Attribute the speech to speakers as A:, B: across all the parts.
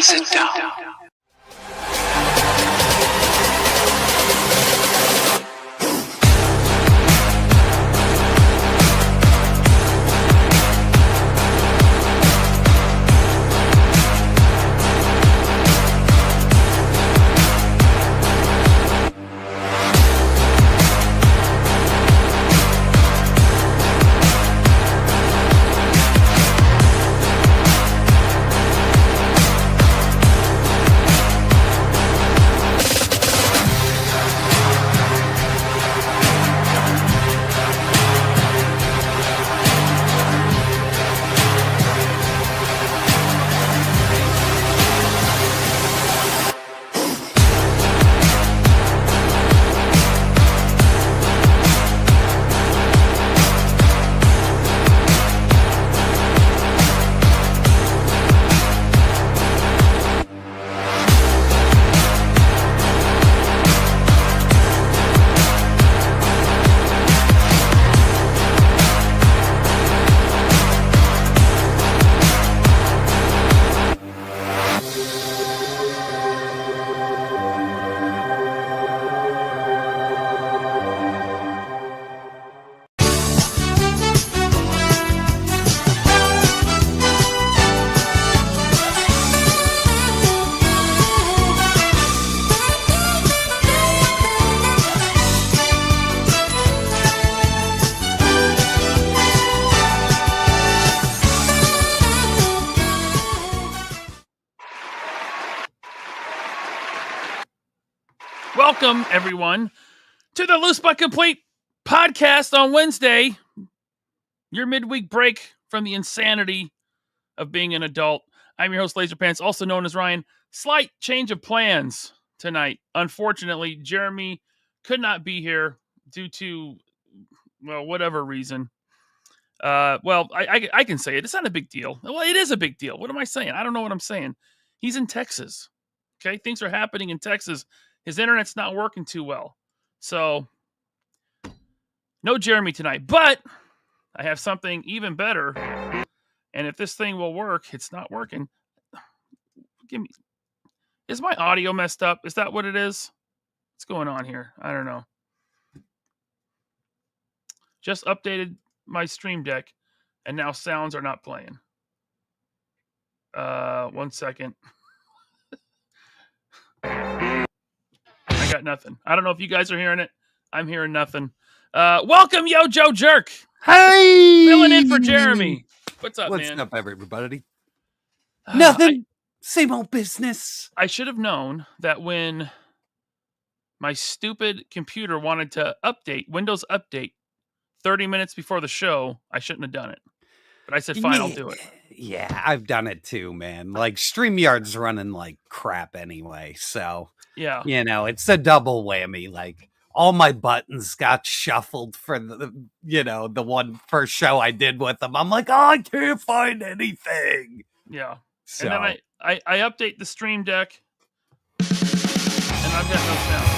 A: sit down.
B: Welcome, everyone, to the Loose But Complete podcast on Wednesday. Your midweek break from the insanity of being an adult. I'm your host, Laserpants, also known as Ryan. Slight change of plans tonight. Unfortunately, Jeremy could not be here due to, well, whatever reason. I can say it. It's not a big deal. Well, it is a big deal. What am I saying? I don't know what I'm saying. He's in Texas. Okay, things are happening in Texas. His internet's not working too well. So, no Jeremy tonight. But I have something even better. And if this thing will work, it's not working. Is my audio messed up? Is that what it is? What's going on here? I don't know. Just updated my stream deck, and now sounds are not playing. 1 second. I got nothing. I don't know if you guys are hearing it. I'm hearing nothing. Welcome, Yo Joe Jerk.
C: Hey!
B: Filling in for Jeremy. What's up, man?
C: What's up, everybody? Nothing. Same old business.
B: I should have known that when my stupid computer wanted to update, Windows Update, 30 minutes before the show, I shouldn't have done it. But I said, fine, I'll do it.
C: Yeah, I've done it too, man. Like, StreamYard's running like crap anyway. So,
B: yeah,
C: you know, it's a double whammy. Like, all my buttons got shuffled for the one first show I did with them. I'm like, oh, I can't find anything.
B: Yeah.
C: So.
B: And then I update the stream deck, and I've got no sound.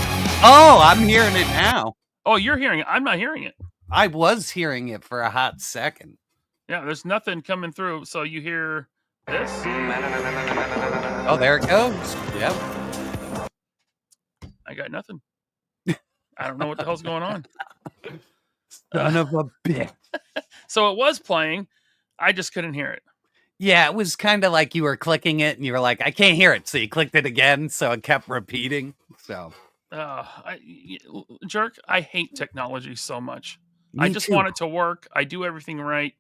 C: Oh, I'm hearing it now.
B: Oh, you're hearing it. I'm not hearing it.
C: I was hearing it for a hot second.
B: Yeah, there's nothing coming through. So you hear this?
C: Oh, there it goes. Yep.
B: I got nothing. I don't know what the hell's going on.
C: Son of a bitch.
B: So it was playing. I just couldn't hear it.
C: Yeah, it was kind of like you were clicking it and you were like, I can't hear it. So you clicked it again. So it kept repeating. So,
B: Jerk, I hate technology so much.
C: Me
B: I just
C: too.
B: want it to work. I do everything right,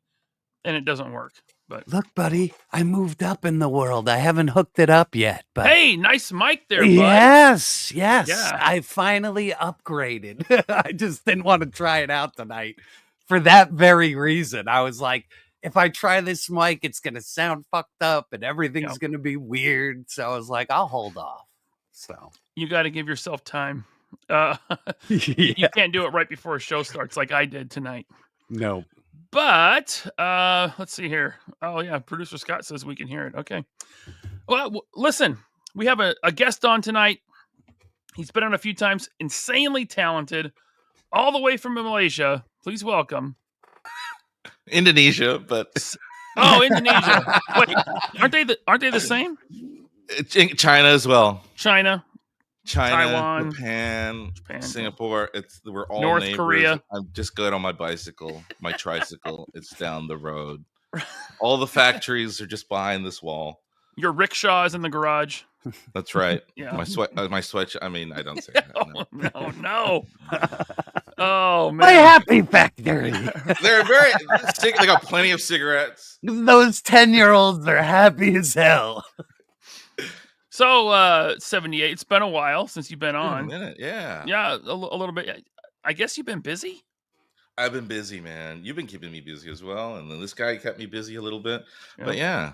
B: and it doesn't work. But
C: look, buddy, I moved up in the world. I haven't hooked it up yet. But
B: hey, nice mic there, bud.
C: Yes.
B: Yeah.
C: I finally upgraded. I just didn't want to try it out tonight for that very reason. I was like, if I try this mic, it's going to sound fucked up and everything's going to be weird. So I was like, I'll hold off. So
B: you got to give yourself time.
C: Yeah.
B: You can't do it right before a show starts like I did tonight.
C: No.
B: But let's see here. Oh, yeah. Producer Scott says we can hear it. Okay. Well, listen, we have a guest on tonight. He's been on a few times. Insanely talented. All the way from Malaysia. Please welcome.
D: Indonesia, but...
B: Oh, Indonesia. Wait, aren't they the same?
A: China as well.
B: China, Taiwan,
A: Japan, Singapore. We're all
B: North
A: neighbors.
B: Korea.
A: I'm just good on my bicycle, my tricycle. It's down the road. All the factories are just behind this wall.
B: Your rickshaw is in the garage.
A: That's right.
B: Yeah.
A: My sweat. I mean, I don't say that.
B: No. Oh man.
C: My happy factory.
A: They're they got plenty of cigarettes.
C: Those 10-year-olds are happy as hell.
B: So 78. It's been a while since you've been on.
A: A minute, yeah.
B: Yeah, a little bit. I guess you've been busy.
A: I've been busy, man. You've been keeping me busy as well, and then this guy kept me busy a little bit. Yeah. But yeah,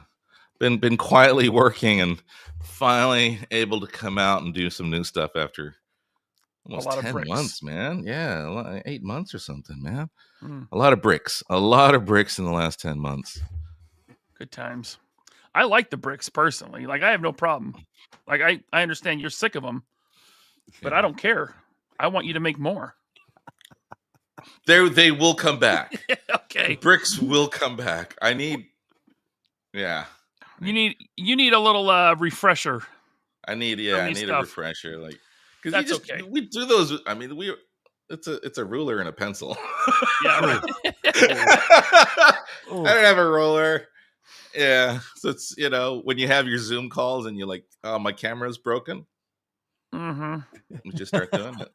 A: been quietly working and finally able to come out and do some new stuff after almost 10 months, man. Yeah, 8 months or something, man. A lot of bricks in the last 10 months.
B: Good times. I like the bricks personally. Like, I have no problem. Like, I understand you're sick of them, but I don't care. I want you to make more.
A: They will come back.
B: Okay.
A: The bricks will come back. I need. Yeah.
B: You need a little refresher.
A: I need a refresher. Like, because
B: that's okay.
A: We do those. I mean, it's a ruler and a pencil.
B: Yeah, right.
A: I don't have a ruler. Yeah, so it's when you have your Zoom calls and you're like, oh, my camera's broken.
B: Mm-hmm.
A: We just start doing it.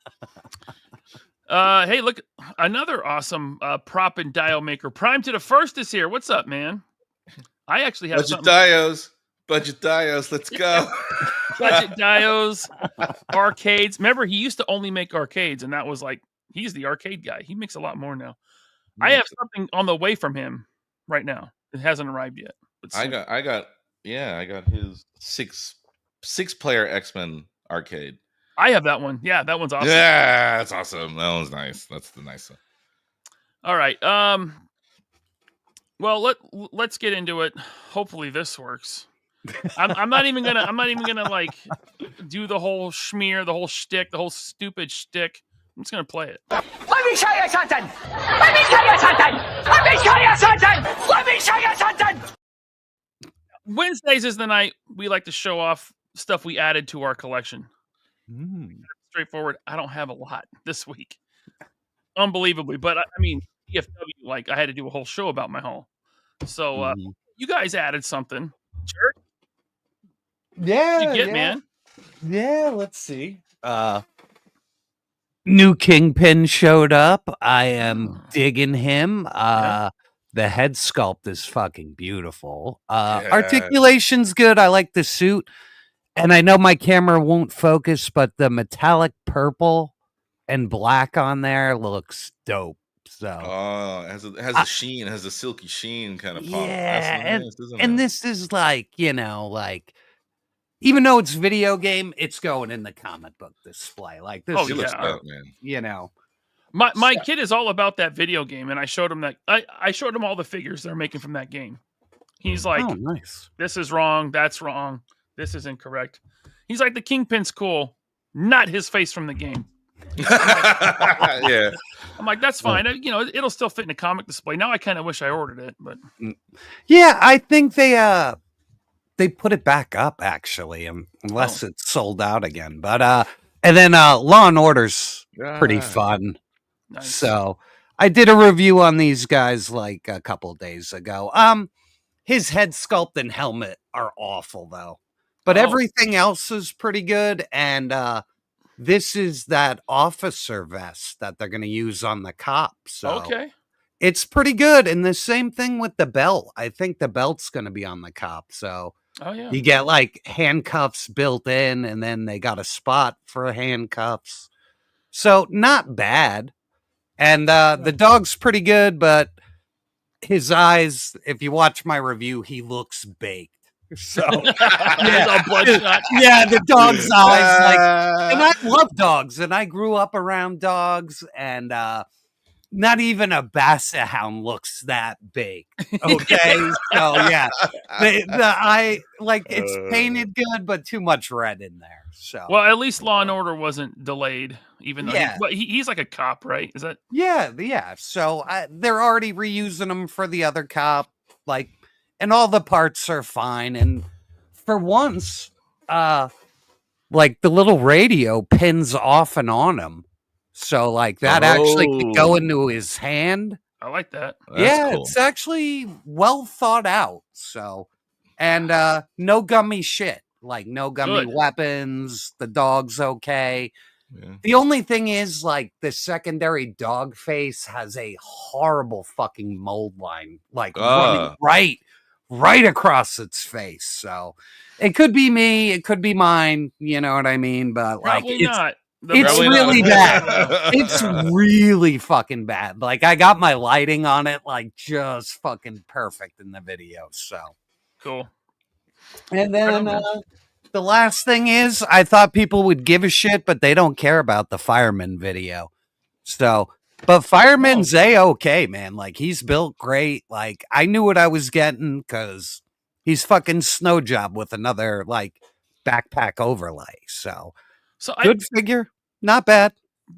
B: Hey, look, another awesome prop and dial maker. Prime to the First is here. What's up, man? I actually have
A: Budget dios. Let's go.
B: Budget dios, arcades. Remember, he used to only make arcades, and that was like, he's the arcade guy. He makes a lot more now. I have something on the way from him right now. It hasn't arrived yet. But
A: I got his six player X-Men arcade.
B: I have that one. Yeah, that one's awesome.
A: Yeah, that's awesome. That one's nice. That's the nice one.
B: All right. Well, let's get into it. Hopefully this works. I'm not even gonna like do the whole schmear, the whole shtick, the whole stupid shtick. I'm just gonna play it.
D: Let me show you something. Let me show you something. Let me show you something. Let me show you something.
B: Wednesdays is the night we like to show off stuff we added to our collection. Straightforward. I don't have a lot this week, unbelievably, but I mean, EFW, like, I had to do a whole show about my haul. So you guys added something. Sure.
C: Yeah.
B: What'd you get, man?
C: Yeah, let's see. New Kingpin showed up. I am digging him. The head sculpt is fucking beautiful. Articulation's good. I like the suit. And I know my camera won't focus, but the metallic purple and black on there looks dope. So
A: it has a sheen, has a silky sheen kind of pop.
C: Yeah,
A: That's nice,
C: and this is like, like, even though it's video game, it's going in the comic book display. Like this
A: looks dope, man.
B: My kid is all about that video game, and I showed him that I showed him all the figures they're making from that game. He's like,
C: oh, nice.
B: This is wrong, that's wrong. This is incorrect. He's like, the Kingpin's cool, not his face from the game.
A: Yeah.
B: I'm like, that's fine. It'll still fit in a comic display. Now I kind of wish I ordered it, but
C: yeah, I think they put it back up actually, unless it's sold out again. But and then Law and Order's pretty fun. Nice. So I did a review on these guys like a couple of days ago. His head sculpt and helmet are awful though. But everything else is pretty good, and this is that officer vest that they're going to use on the cop. So it's pretty good, and the same thing with the belt. I think the belt's going to be on the cop. So you get like handcuffs built in, and then they got a spot for handcuffs. So not bad, and the dog's pretty good, but his eyes, if you watch my review, he looks baked. So
B: yeah,
C: the dog's eyes, like, and I love dogs, and I grew up around dogs, and not even a basset hound looks that big. Okay, so yeah, the eye, like, it's painted good, but too much red in there. So
B: well, at least Law and Order wasn't delayed, even though he's like a cop, right? Is that
C: yeah? So they're already reusing them for the other cop, like. And all the parts are fine. And for once, like the little radio pins off and on him. So like that actually could go into his hand.
B: I like that.
A: That's
C: yeah,
A: cool.
C: it's actually well thought out. So, and no gummy shit. Like no gummy weapons. The dog's okay.
A: Yeah.
C: The only thing is, like, the secondary dog face has a horrible fucking mold line, like running right across its face. So it could be me, it could be mine. You know what I mean? But
B: Probably
C: like,
B: not.
C: It's really bad. It's really fucking bad. Like I got my lighting on it, like just fucking perfect in the video. So
B: cool.
C: And then the last thing is, I thought people would give a shit, but they don't care about the fireman video. So, but fireman's A-okay, man. Like he's built great. Like I knew what I was getting because he's fucking snow job with another like backpack overlay. So good figure. Not bad.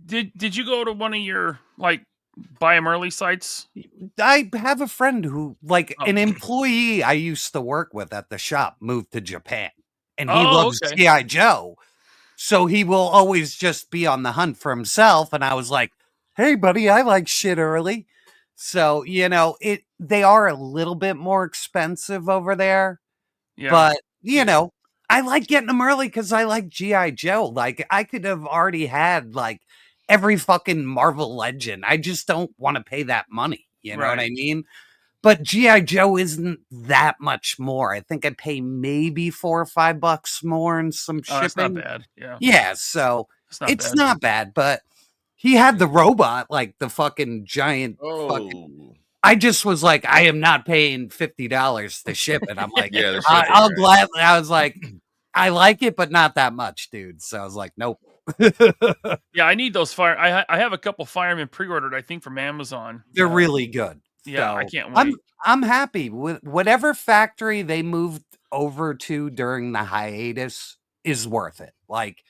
B: Did you go to one of your like buy them early sites?
C: I have a friend who like an employee I used to work with at the shop moved to Japan and he loves G.I. Joe. So he will always just be on the hunt for himself. And I was like, hey buddy, I like shit early. So, you know, they are a little bit more expensive over there. Yeah. But, you know, I like getting them early because I like G.I. Joe. Like, I could have already had, like, every fucking Marvel legend. I just don't want to pay that money. You know what I mean? But G.I. Joe isn't that much more. I think I pay maybe $4 or $5 more in some shipping.
B: That's not bad. Yeah.
C: Yeah, so it's not bad. But he had the robot, like the fucking giant fucking... I just was like, I am not paying $50 to ship it. I'm like, I'll gladly. I was like, I like it, but not that much, dude. So I was like, nope.
B: Yeah, I need those I have a couple firemen pre-ordered, I think, from Amazon.
C: They're really good.
B: Yeah, so I can't wait.
C: I'm happy with whatever factory they moved over to during the hiatus is worth it. Like,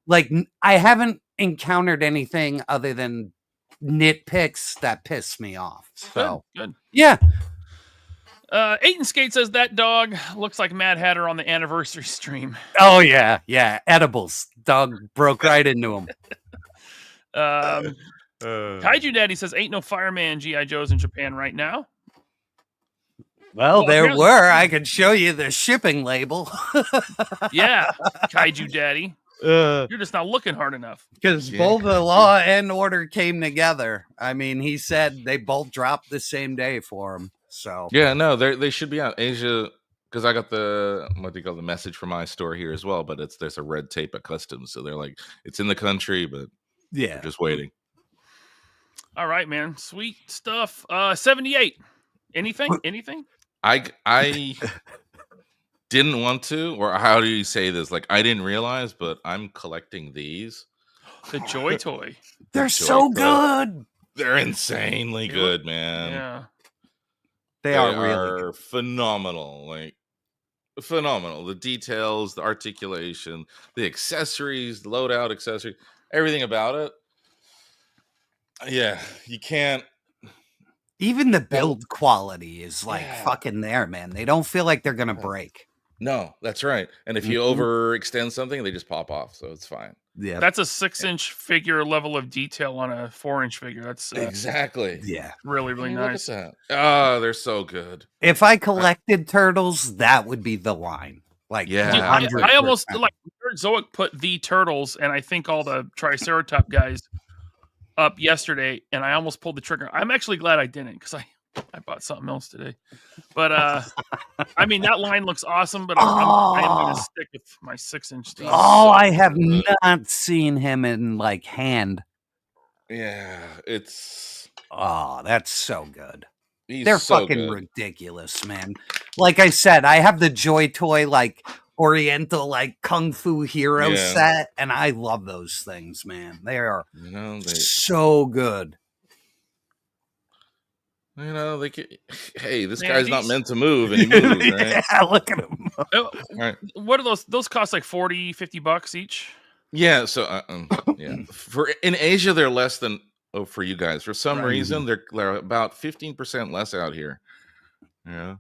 C: like I haven't encountered anything other than nitpicks that piss me off. So
B: good.
C: Yeah.
B: Aiton Skate says that dog looks like Mad Hatter on the anniversary stream.
C: Oh yeah, edibles. Dog broke right into him.
B: Kaiju Daddy says ain't no fireman G.I. Joes in Japan right now.
C: Well, there were. I could show you the shipping label.
B: Yeah, Kaiju Daddy. You're just not looking hard enough.
C: Because both the Law and Order came together. I mean, he said they both dropped the same day for him. So
A: yeah, no, they should be out Asia because I got the message from my store here as well. But there's a red tape at customs, so they're like it's in the country, but we're just waiting.
B: All right, man, sweet stuff. 78. Anything?
A: I didn't want to, or how do you say this? Like I didn't realize, but I'm collecting these.
B: The Joy Toy.
C: They're so good.
A: They're insanely good, man.
B: Yeah.
A: They are really phenomenal. Like phenomenal. The details, the articulation, the accessories, the loadout accessories, everything about it. Yeah, you can't.
C: Even the build quality is like fucking there, man. They don't feel like they're gonna break.
A: No, that's right. And if you overextend something, they just pop off, so it's fine.
C: Yeah,
B: that's a 6-inch figure level of detail on a 4-inch figure. That's
A: exactly.
C: Yeah,
B: really, really nice.
A: Look at that. Oh, they're so good.
C: If I collected turtles, that would be the line. Like,
A: yeah,
B: I almost like Zoic put the turtles, and I think all the Triceratop guys up yesterday, and I almost pulled the trigger. I'm actually glad I didn't because I bought something else today. But I mean that line looks awesome, but I am gonna stick with my 6-inch.
C: I have not seen him in like hand.
A: Yeah, it's
C: that's so good.
A: They're
C: so fucking ridiculous, man. Like I said, I have the Joy Toy like Oriental like Kung Fu Hero set, and I love those things, man. They are so good.
A: You know, they could, hey, this guy's not meant to move, and he moves, right?
C: Yeah, look at him.
B: Right. What are those? Those cost like $40-$50 each.
A: Yeah. So, for in Asia, they're less than for you guys. For some reason, they're about 15% less out here. Yeah.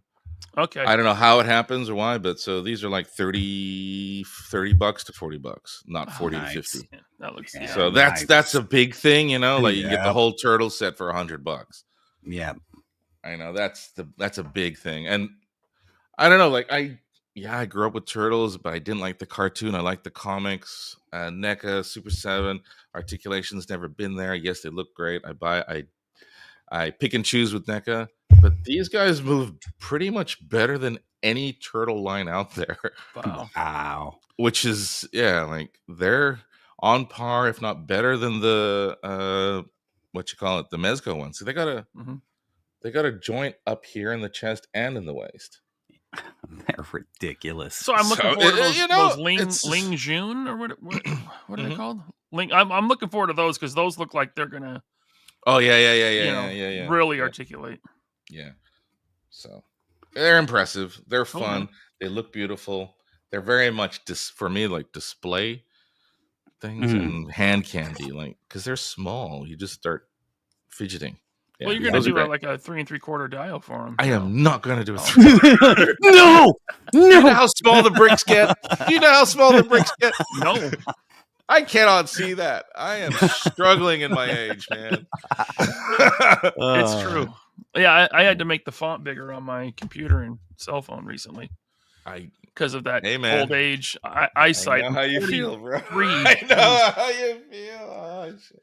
B: Okay.
A: I don't know how it happens or why, but so these are like $30 to $40, not 40
C: nice.
A: to 50.
B: Yeah, that looks.
C: Yeah.
A: So that's a big thing, you know. Like you get the
C: Yep.
A: whole turtle set for $100.
C: Yeah.
A: I know that's a big thing, and I don't know. Like I grew up with turtles, but I didn't like the cartoon. I like the comics. NECA, Super 7, Articulation's never been there. Yes, they look great. I pick and choose with NECA, but these guys move pretty much better than any turtle line out there.
B: Wow.
A: Which is like they're on par, if not better than the the Mezco ones. So they got a joint up here in the chest and in the waist.
C: They're ridiculous.
B: So I'm looking forward to those Ling Jun or what are they called? I'm looking forward to those because those look like they're gonna.
A: Oh yeah.
B: Really articulate.
A: Yeah. So they're impressive. They're fun. They look beautiful. They're very much for me like display things and hand candy, like because they're small. You just start fidgeting. Yeah,
B: well, you're gonna do like a 3 3/4 dial for them.
A: I am not gonna do it.
C: No.
A: You know how small the bricks get.
B: No.
A: I cannot see that. I am struggling in my age, man.
B: It's true. Yeah, I had to make the font bigger on my computer and cell phone recently. Because of that old age eyesight.
A: I know how you feel, bro.
B: I
A: know how you feel. Oh, shit.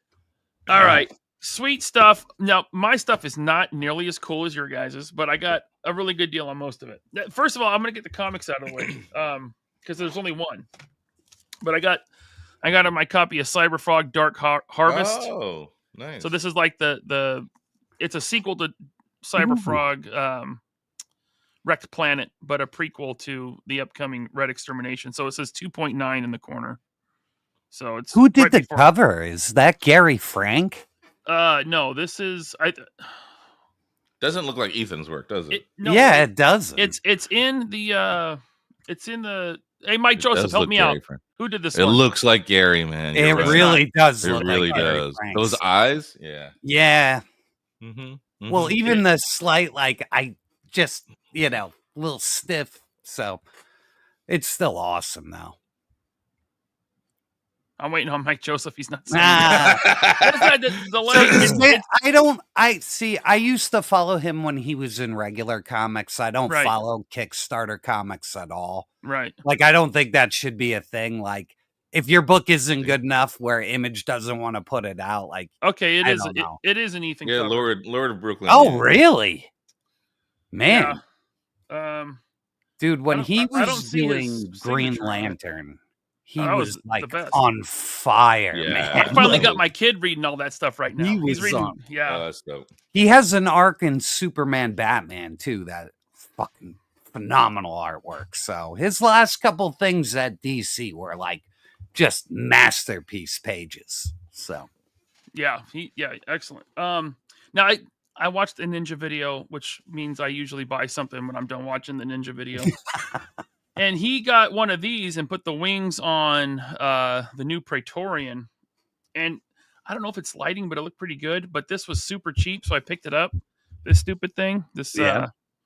B: All right. Sweet stuff. Now, my stuff is not nearly as cool as your guys's, but I got a really good deal on most of it. First of all, I'm going to get the comics out of the way because there's only one. But I got my copy of Cyberpunk Dark Harvest.
A: Oh, nice.
B: So this is like it's a sequel to Cyberfrog Wrecked Planet, but a prequel to the upcoming Red Extermination. So it says 2.9 in the corner. So it's
C: who did the cover? Is that Gary Frank?
B: No, this is
A: doesn't look like Ethan's work, does it?
C: Yeah, it doesn't.
B: It's in the Hey, Mike Joseph, help me out.
A: Frank.
B: Who did this?
A: It looks like Gary, man.
C: It really does.
A: It really does. Those eyes, yeah.
C: Yeah.
A: Mm-hmm.
C: Well, even the slight, like, I just, a little stiff. So it's still awesome, though.
B: I'm waiting on Mike Joseph. He's not saying
C: I used to follow him when he was in regular comics. I don't follow Kickstarter comics at all.
B: Right.
C: Like, I don't think that should be a thing. Like, if your book isn't good enough where Image doesn't want to put it out, like,
B: okay, it is an Ethan.
A: Yeah,
B: cover.
A: Lord of Brooklyn.
C: Oh, really? Man.
B: Yeah.
C: Dude, when he was doing Green Lantern, he was like on fire, man.
B: I finally got my kid reading all that stuff right now.
C: He's reading.
B: Yeah.
A: Oh, that's dope.
C: He has an arc in Superman Batman too. That fucking phenomenal artwork. So his last couple things at DC were like just masterpiece pages. So
B: yeah, excellent. Now I watched a Ninja video, which means I usually buy something when I'm done watching the Ninja video. And he got one of these and put the wings on the new Praetorian. And I don't know if it's lighting, but it looked pretty good. But this was super cheap, so I picked it up. This stupid thing.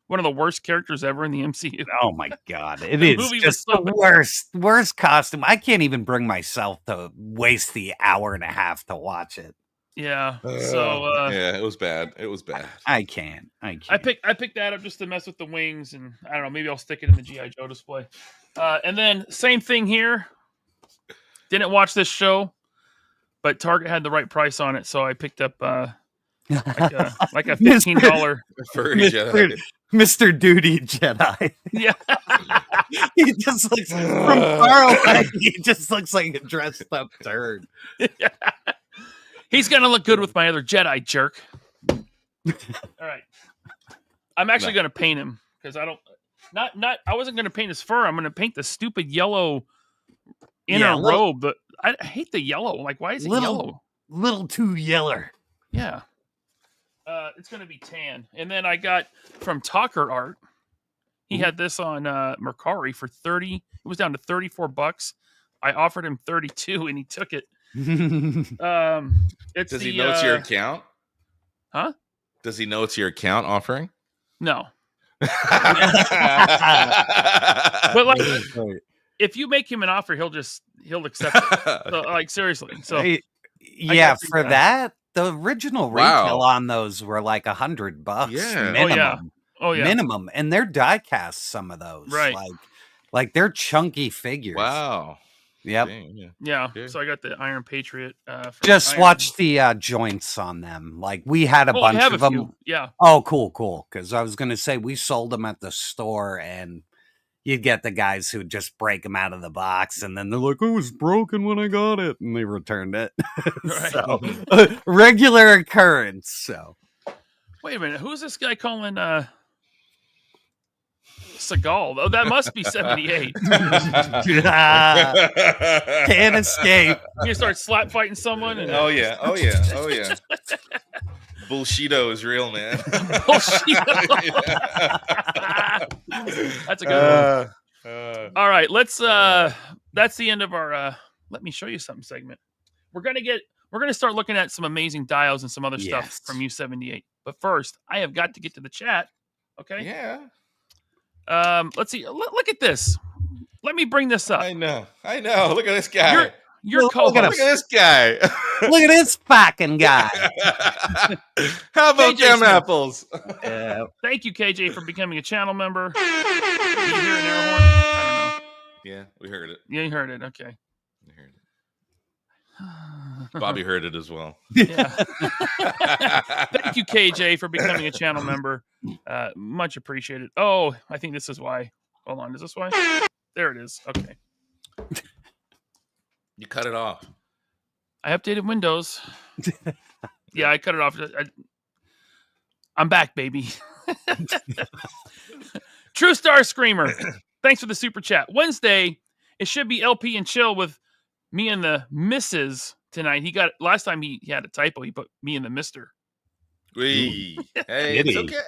B: One of the worst characters ever in the MCU.
C: Oh, my God. It is just the worst costume. I can't even bring myself to waste the hour and a half to watch it.
B: Yeah.
A: Yeah, it was bad.
C: I can't.
B: I picked that up just to mess with the wings, and I don't know, maybe I'll stick it in the G.I. Joe display. And then same thing here. Didn't watch this show, but Target had the right price on it, so I picked up like a $15
C: Mr. Duty Jedi.
B: Yeah.
C: He just looks from far away. He just looks like a dressed up turd.
B: Yeah. He's gonna look good with my other Jedi jerk. All right, I'm actually gonna paint him because I wasn't gonna paint his fur. I'm gonna paint the stupid yellow inner robe. But I hate the yellow. Like, why is it yellow?
C: Little too yeller.
B: Yeah. It's gonna be tan. And then I got from Talker Art. He had this on Mercari for $30. It was down to $34. I offered him $32, and he took it.
A: Does he know it's your account?
B: Huh?
A: Does he know it's your account offering?
B: No. But like, if you make him an offer, he'll accept it. So, like, seriously. So
C: yeah, for that, the original retail on those were like $100 minimum.
B: Oh yeah.
C: Minimum, and they're die cast. Some of those,
B: right?
C: Like they're chunky figures.
A: Wow.
C: Yep.
A: Dang,
B: yeah. So I got the Iron Patriot.
C: Just watch the joints on them. Like we had a bunch of them.
B: Yeah.
C: Oh, cool. Because I was gonna say we sold them at the store, and you'd get the guys who just break them out of the box, and then they're like, "Oh, it was broken when I got it," and they returned it.
B: Right.
C: So regular occurrence. So
B: wait a minute, who's this guy calling? Seagal. Oh, that must be 78.
C: Can't escape.
B: You start slap fighting someone. And...
A: Oh yeah. Bullshito is real, man.
B: Bullshito. That's a good one. All right, let's. That's the end of our. Let me show you something segment. We're gonna start looking at some amazing dials and some other stuff from U78. But first, I have got to get to the chat. Okay.
A: Yeah.
B: Let's see. Look at this. Let me bring this up.
A: I know. Look at this guy.
B: Your co-host.
A: Look at this guy.
C: Look at this fucking guy.
A: How about them apples?
B: Thank you, KJ, for becoming a channel member. Did you hear an air horn? I don't know.
A: Yeah, we heard it.
B: Yeah, you heard it. Okay.
A: We heard it. Bobby heard it as well.
B: Yeah. Thank you, KJ, for becoming a channel member. Much appreciated. Oh, I think this is why. Hold on. Is this why? There it is. Okay.
A: You cut it off.
B: I updated Windows. Yeah, I cut it off. I'm back, baby. True Star Screamer. Thanks for the super chat. Wednesday, it should be LP and chill with me and the missus tonight. Last time he had a typo. He put me and the mister.
A: Hey,
C: Did he?
A: it's okay.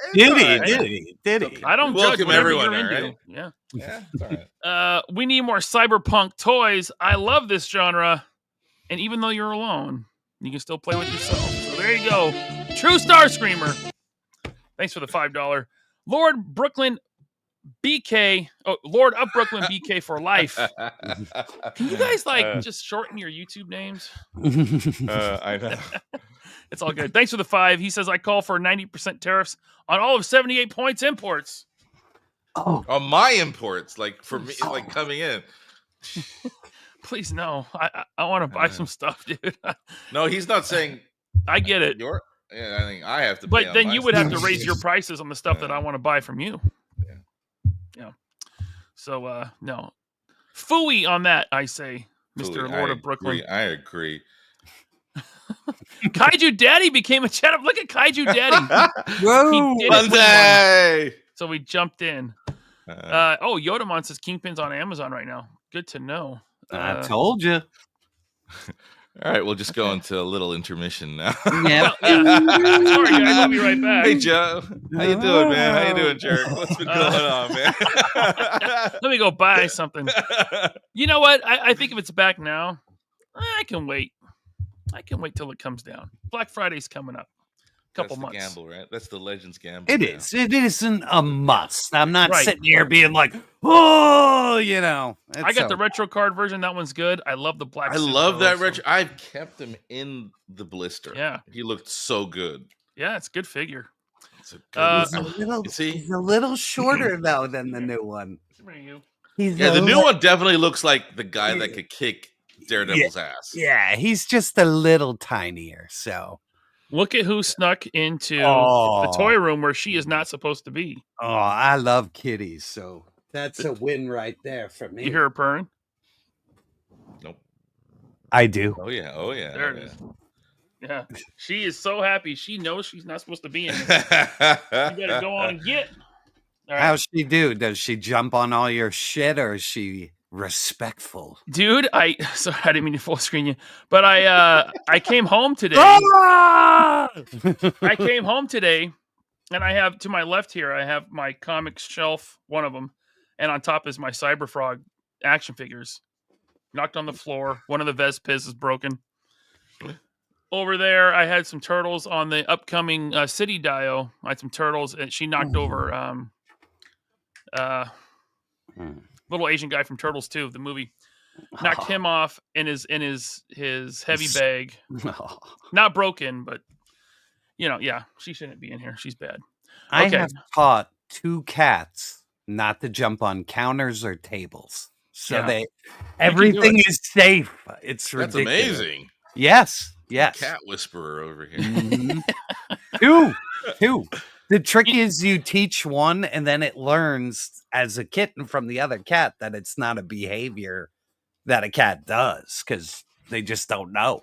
C: Did he?
B: I don't
A: Welcome
B: judge
A: everyone,
B: you're into.
A: right?
B: Yeah.
A: Yeah, it's all right.
B: We need more Cyberpunk toys. I love this genre. And even though you're alone, you can still play with yourself. So there you go. True Star Screamer. Thanks for the $5. Lord Brooklyn BK. Oh, Lord of Brooklyn BK for life. Can you guys just shorten your YouTube names?
A: I know.
B: It's all good. Thanks for the 5. He says I call for 90% tariffs on all of 78 Points imports.
C: Oh,
A: On my imports, like for me, like coming in.
B: Please no. I want to buy some stuff, dude.
A: No, he's not saying.
B: I get it.
A: I think I have to.
B: But
A: pay
B: then
A: on
B: you
A: my
B: would have
A: stuff.
B: to raise your prices on the stuff that I want to buy from you. Yeah. So no. Phooey on that, I say, Mr. Lord of Brooklyn.
A: I agree.
B: Kaiju Daddy became a chat. Look at Kaiju Daddy.
C: whoa!
B: He did it with
A: Monday.
B: so we jumped in. Yodamon says Kingpin's on Amazon right now. Good to know.
C: I told you.
A: All right, we'll just go into a little intermission now.
C: Yeah.
B: Sorry, guys. I'll be right back.
A: Hey, Joe. How you doing, man? How you doing, Jerk? What's been going on, man?
B: Let me go buy something. You know what? I think if it's back now, I can wait. I can wait till it comes down. Black Friday's coming up. Couple months.
A: That's the gamble, right? That's the Legends gamble.
C: It
A: now.
C: is. It isn't a must. I'm not sitting here being like, oh, you know.
B: I got the retro card version. That one's good. I love the black.
A: I love that retro. I've kept him in the blister.
B: Yeah.
A: He looked so good.
B: Yeah, it's a good figure.
A: It's a good
C: he's a little shorter, though, than the new one.
A: the new one definitely looks like the guy that could kick Daredevil's ass.
C: Yeah, he's just a little tinier, so.
B: Look at who snuck into the toy room where she is not supposed to be.
C: Oh, I love kitties, so that's a win right there for me.
B: You hear her purring?
A: Nope.
C: I do.
A: Oh yeah.
B: There it is. Yeah. She is so happy. She knows she's not supposed to be in here. You better go on and get. All right.
C: How's she do? Does she jump on all your shit, or is she respectful?
B: Dude, sorry, I didn't mean to full screen you, but I came home today. I came home today, and I have to my left here, I have my comics shelf, one of them, and on top is my Cyberfrog action figures. Knocked on the floor. One of the Vespes is broken. Over there, I had some turtles on the upcoming City Dio. I had some turtles, and she knocked over Little Asian guy from Turtles 2, the movie, knocked him off in his heavy bag. Not broken, but yeah, she shouldn't be in here. She's bad.
C: I have taught 2 cats not to jump on counters or tables, so everything is safe. It's ridiculous.
A: That's amazing.
C: Yes.
A: Cat whisperer over here.
C: 2. The trick is you teach one, and then it learns as a kitten from the other cat that it's not a behavior that a cat does because they just don't know.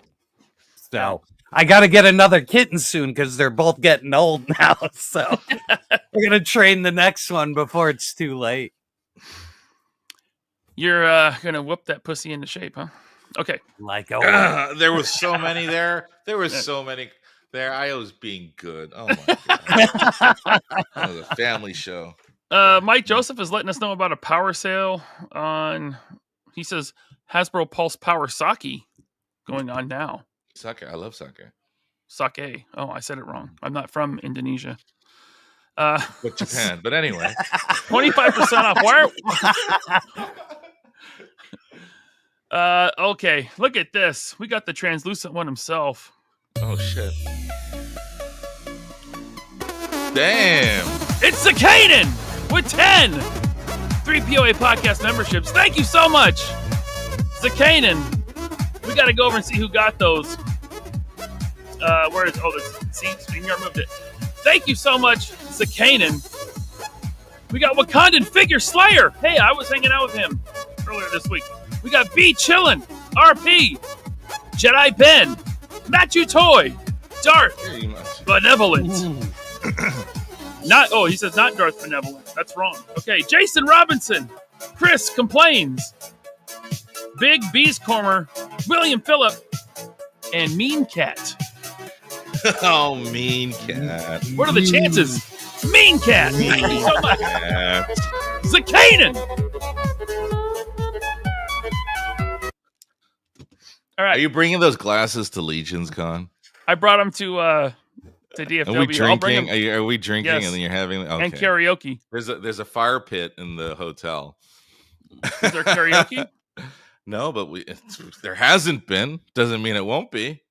C: So I got to get another kitten soon because they're both getting old now. So we're going to train the next one before it's too late.
B: You're going to whoop that pussy into shape, huh? Okay.
A: There was so many there. There was so many there. I was being good. Oh, my God. That was a family show.
B: Mike Joseph is letting us know about a power sale on, he says, Hasbro Pulse Power Sake going on now.
A: Sake. I love sake.
B: Sake. Oh, I said it wrong. I'm not from Indonesia.
A: But Japan. But anyway.
B: 25% off. Okay. Look at this. We got the translucent one himself.
A: Oh, shit. Damn.
B: It's Zakanen with 10 3POA podcast memberships. Thank you so much, Zakanen. We got to go over and see who got those. Where is StreamYard moved it. Thank you so much, Zakanen. We got Wakandan Figure Slayer. Hey, I was hanging out with him earlier this week. We got B Chillin, RP, Jedi Ben, Matthew Toy, Darth Benevolent. He says not Darth Benevolent. That's wrong. Okay, Jason Robinson, Chris Complains, Big Beast Corner, William Phillip, and Mean Cat.
A: Oh, Mean Cat.
B: What are the chances? Mean Cat. Thank you so much. Zakanen. All right.
A: Are you bringing those glasses to Legion's Con?
B: I brought them to DFW.
A: Are we drinking?
B: I'll bring them.
A: Are we drinking?
B: Yes.
A: And then you're having
B: and karaoke.
A: There's a fire pit in the hotel.
B: Is there karaoke?
A: No, but there hasn't been. Doesn't mean it won't be.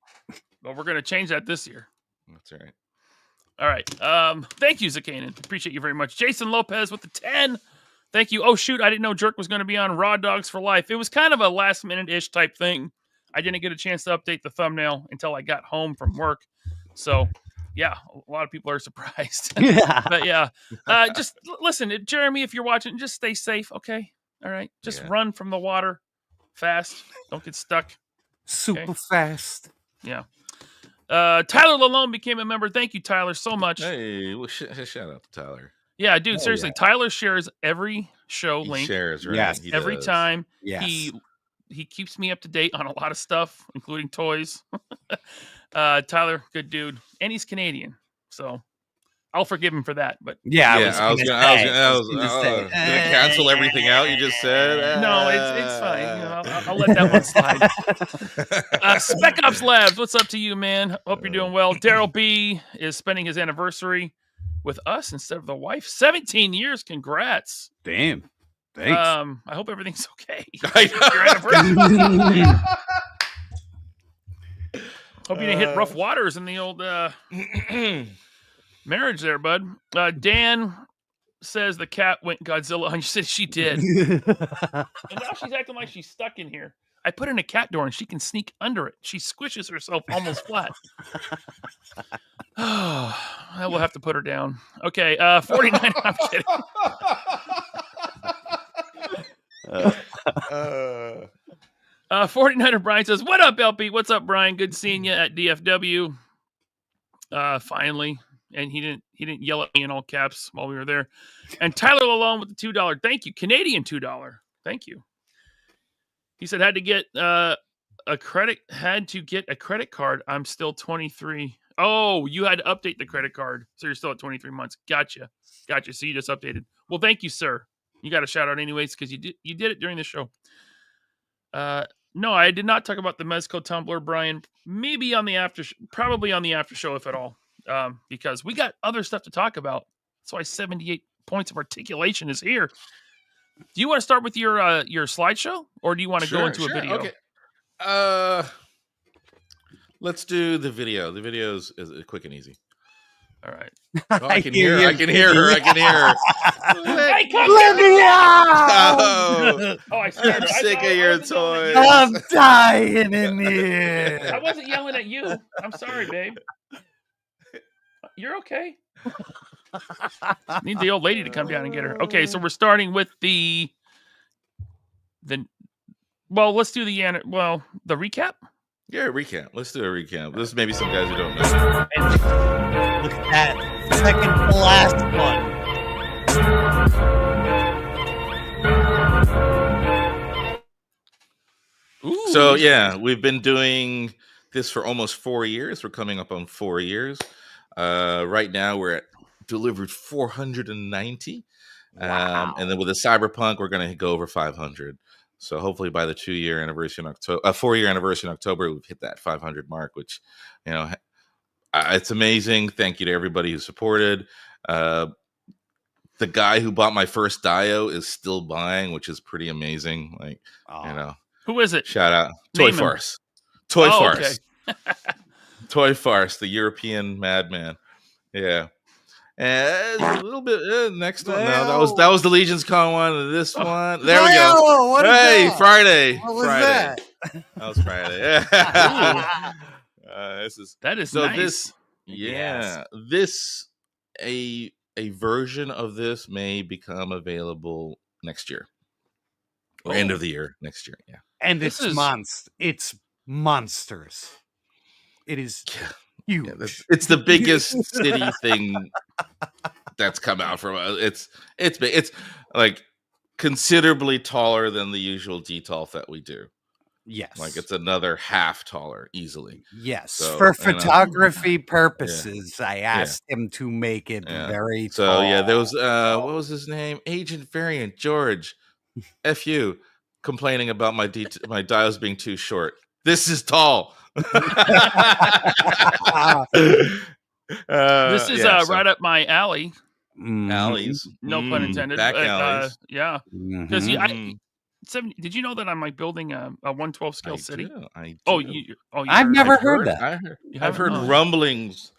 B: Well, we're gonna change that this year.
A: That's all right.
B: All right. Thank you, Zakanen. Appreciate you very much. Jason Lopez with the 10. Thank you. Oh shoot, I didn't know Jerk was going to be on Raw Dogs for Life. It was kind of a last minute-ish type thing. I didn't get a chance to update the thumbnail until I got home from work. So, yeah, a lot of people are surprised. But yeah, just listen, Jeremy, if you're watching, just stay safe, okay? All right, just run from the water fast. Don't get stuck.
C: Super fast.
B: Yeah. Tyler Lalone became a member. Thank you, Tyler, so much.
A: Hey, well, shout out to Tyler.
B: Yeah, dude, seriously, Tyler shares every show link.
A: Shares, right?
C: Yes.
B: Every time.
C: Yes.
B: He keeps me up to date on a lot of stuff, including toys. Tyler, good dude. And he's Canadian, so I'll forgive him for that. But
A: I was gonna cancel everything out you just said.
B: No, it's fine. I'll let that one slide. Spec Ops Labs, what's up to you, man? Hope you're doing well. Daryl B is spending his anniversary with us instead of the wife. 17 years. Congrats.
C: Damn. Thanks.
B: I hope everything's okay. Your anniversary. Hope you didn't hit rough waters in the old marriage there, bud. Dan says the cat went Godzilla on you. Said she did. And now she's acting like she's stuck in here. I put in a cat door and she can sneak under it. She squishes herself almost flat. I will have to put her down. Okay, 49. I'm kidding. 49er Brian says, "What up, LP? What's up, Brian? Good seeing you at DFW. Finally." And he didn't yell at me in all caps while we were there. And Tyler Lalone with the $2. Thank you. Canadian $2. Thank you. He said had to get a credit card. I'm still 23. Oh, you had to update the credit card. So you're still at 23 months. Gotcha. So you just updated. Well, thank you, sir. You got a shout out anyways, because you did it during the show. No, I did not talk about the Mezco tumbler, Brian. Maybe on the probably on the after show, if at all. Because we got other stuff to talk about. That's why 78 Points of Articulation is here. Do you want to start with your slideshow, or do you want to go into a video?
A: Okay. Let's do the video. The video is quick and easy.
B: All right.
A: Oh, I can hear her. I can hear her.
B: Hey, come
C: Lydia!
B: Oh, I scared her.
A: I'm sick of your toys.
C: I'm dying in here.
B: I wasn't yelling at you. I'm sorry, babe. You're okay. Need the old lady to come down and get her. Okay, so we're starting with the let's do the recap.
A: Yeah, recap. Let's do a recap. This may be some guys who don't know.
C: Look at that. Second to last one.
B: Ooh.
A: So yeah, we've been doing this for almost 4 years. We're coming up on 4 years. Right now we're at delivered 490.
C: Wow.
A: And then with the Cyberpunk, we're gonna go over 500. So hopefully by the 2-year anniversary in October, 4-year anniversary in October, we've hit that 500 mark, which, it's amazing. Thank you to everybody who supported. The guy who bought my first Dio is still buying, which is pretty amazing.
B: Who is it?
A: Shout out.
B: Name
A: Toy
B: him.
A: Farce. Toy Farce.
B: Okay.
A: Toy Farce, the European madman. Yeah. And a little bit next one. No, that was the Legion's Con one. This one. There we go.
C: What is
A: Hey,
C: that?
A: Friday.
C: What was
A: Friday.
C: that?
A: That was Friday.
B: That is
A: so
B: nice.
A: This a version of this may become available next year or end of the year next year. Yeah,
C: And
B: This
C: it's
B: is-
C: It's monsters. It is huge.
A: yeah, it's the biggest city thing that's come out from it's big. It's like considerably taller than the usual DTOLF that we do.
C: Yes.
A: Like it's another half taller easily.
C: Yes.
A: So,
C: For photography purposes, I
A: Yeah.
C: asked him to make it
A: Yeah.
C: very
A: So
C: tall.
A: yeah, there was what was his name? Agent Variant George. F you complaining about my my dials being too short. This is tall.
B: This is right up my alley.
A: alleys.
B: No pun intended.
A: Back
B: but,
A: alleys.
B: Yeah. Because
C: Mhm.
B: did you know that I'm like building a 112 scale city?
A: I do.
B: You
C: I've
B: heard
C: never
B: that?
C: heard that.
A: I've heard
B: Oh.
A: rumblings.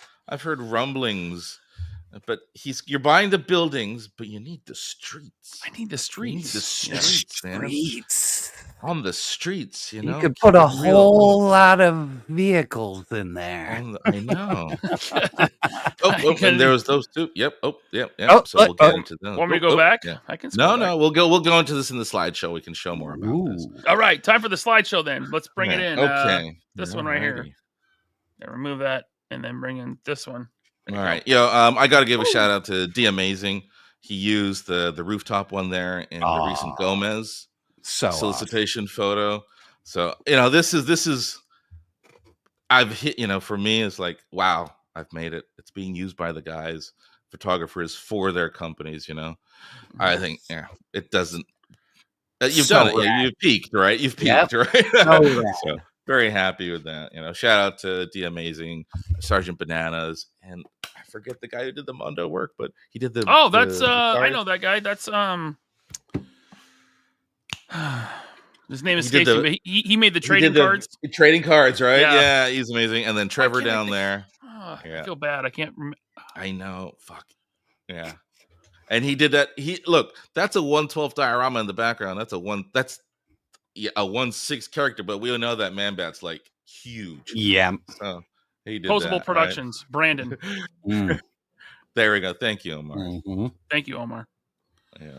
A: But you're buying the buildings, but you need the streets.
B: I need the streets.
A: You need the streets, man.
C: Streets.
A: On the streets, you
C: You
A: know.
C: could put a
A: keep it real.
C: whole lot of vehicles in there.
A: I know.
B: I can-
A: And there was those two. Yep. Yep.
C: Oh,
A: So we'll get into those.
B: Want me to go back?
A: Yeah.
B: I can.
A: No,
B: scroll back.
A: we'll go into this in the slideshow. We can show more about this.
C: Ooh.
B: All right, time for the slideshow then. Let's bring it in.
A: Okay.
B: This one right here.
A: Alrighty.
B: Yeah, remove that and then bring in this one. There
A: All
B: you go.
A: right. I got to give a shout out to D Amazing. He used the rooftop one there in the recent Gomez
C: So
A: solicitation photo. So, this is I've hit, for me, it's like, wow, I've made it. It's being used by the guys, photographers for their companies, I think, it doesn't. You've
C: So
A: done it.
C: rad.
A: You've peaked, right? You've
C: Yep.
A: peaked, right?
C: So rad.
A: So very happy with that. Shout out to D Amazing, Sergeant Bananas, and I forget the guy who did the Mondo work, but he did the.
B: Oh, that's
A: the
B: I
A: cards.
B: know that guy. That's his name
A: He
B: escapes
A: did
B: me, but he made the
A: He
B: trading
A: did the
B: cards.
A: Trading cards, right?
B: Yeah.
A: Yeah, he's amazing. And then Trevor
B: can't I
A: down
B: think-
A: there.
B: I
A: Yeah.
B: feel bad. I can't remember.
A: I know. Fuck. Yeah. And he did that. Look, that's a 112 diorama in the background. That's a 1/6 character, but we all know that Man-Bat's like huge.
C: Yeah.
A: So he did
B: Posable
A: that, right?
B: Productions, Brandon.
A: There we go. Thank you, Omar.
C: Mhm.
B: Thank you, Omar.
A: Yeah.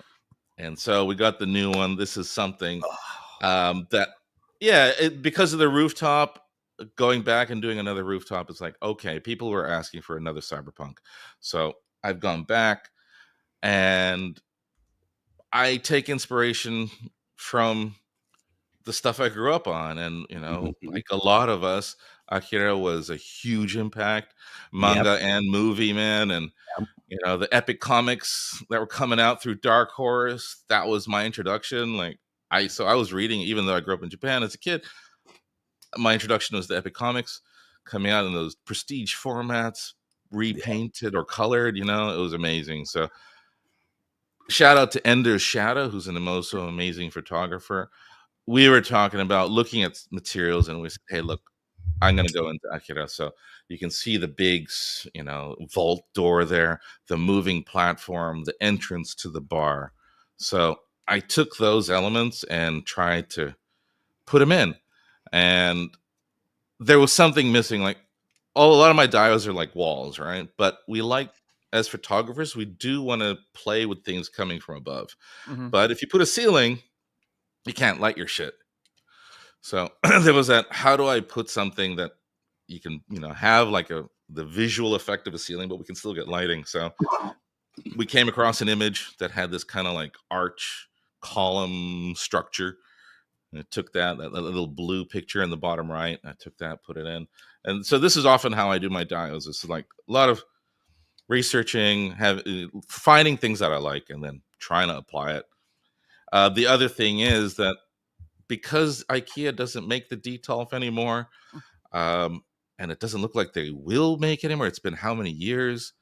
A: And so we got the new one. This is something because of the rooftop, going back and doing another rooftop, it's like, okay, people were asking for another Cyberpunk. So I've gone back and I take inspiration from the stuff I grew up on. And, like a lot of us, Akira was a huge impact, manga and movie, man. And, the epic comics that were coming out through Dark Horse, that was my introduction. Like I was reading, even though I grew up in Japan as a kid, my introduction was the epic comics coming out in those prestige formats, repainted or colored, it was amazing. So shout out to Ender's Shadow, who's an also amazing photographer. We were talking about looking at materials, and we said, "Hey, look, I'm going to go into Akira." So you can see the big, vault door there, the moving platform, the entrance to the bar. So I took those elements and tried to put them in, and there was something missing. Like, a lot of my dials are like walls, right? But as photographers, we do want to play with things coming from above.
B: Mm-hmm.
A: But if you put a ceiling, you can't light your shit. So there was that, how do I put something that you can, have like the visual effect of a ceiling, but we can still get lighting. So we came across an image that had this kind of like arch column structure. And I took that little blue picture in the bottom right. I took that, put it in. And so this is often how I do my dials. It's like a lot of researching, finding things that I like, and then trying to apply it. The other thing is that because IKEA doesn't make the Detolf anymore, and it doesn't look like they will make it anymore. It's been how many years?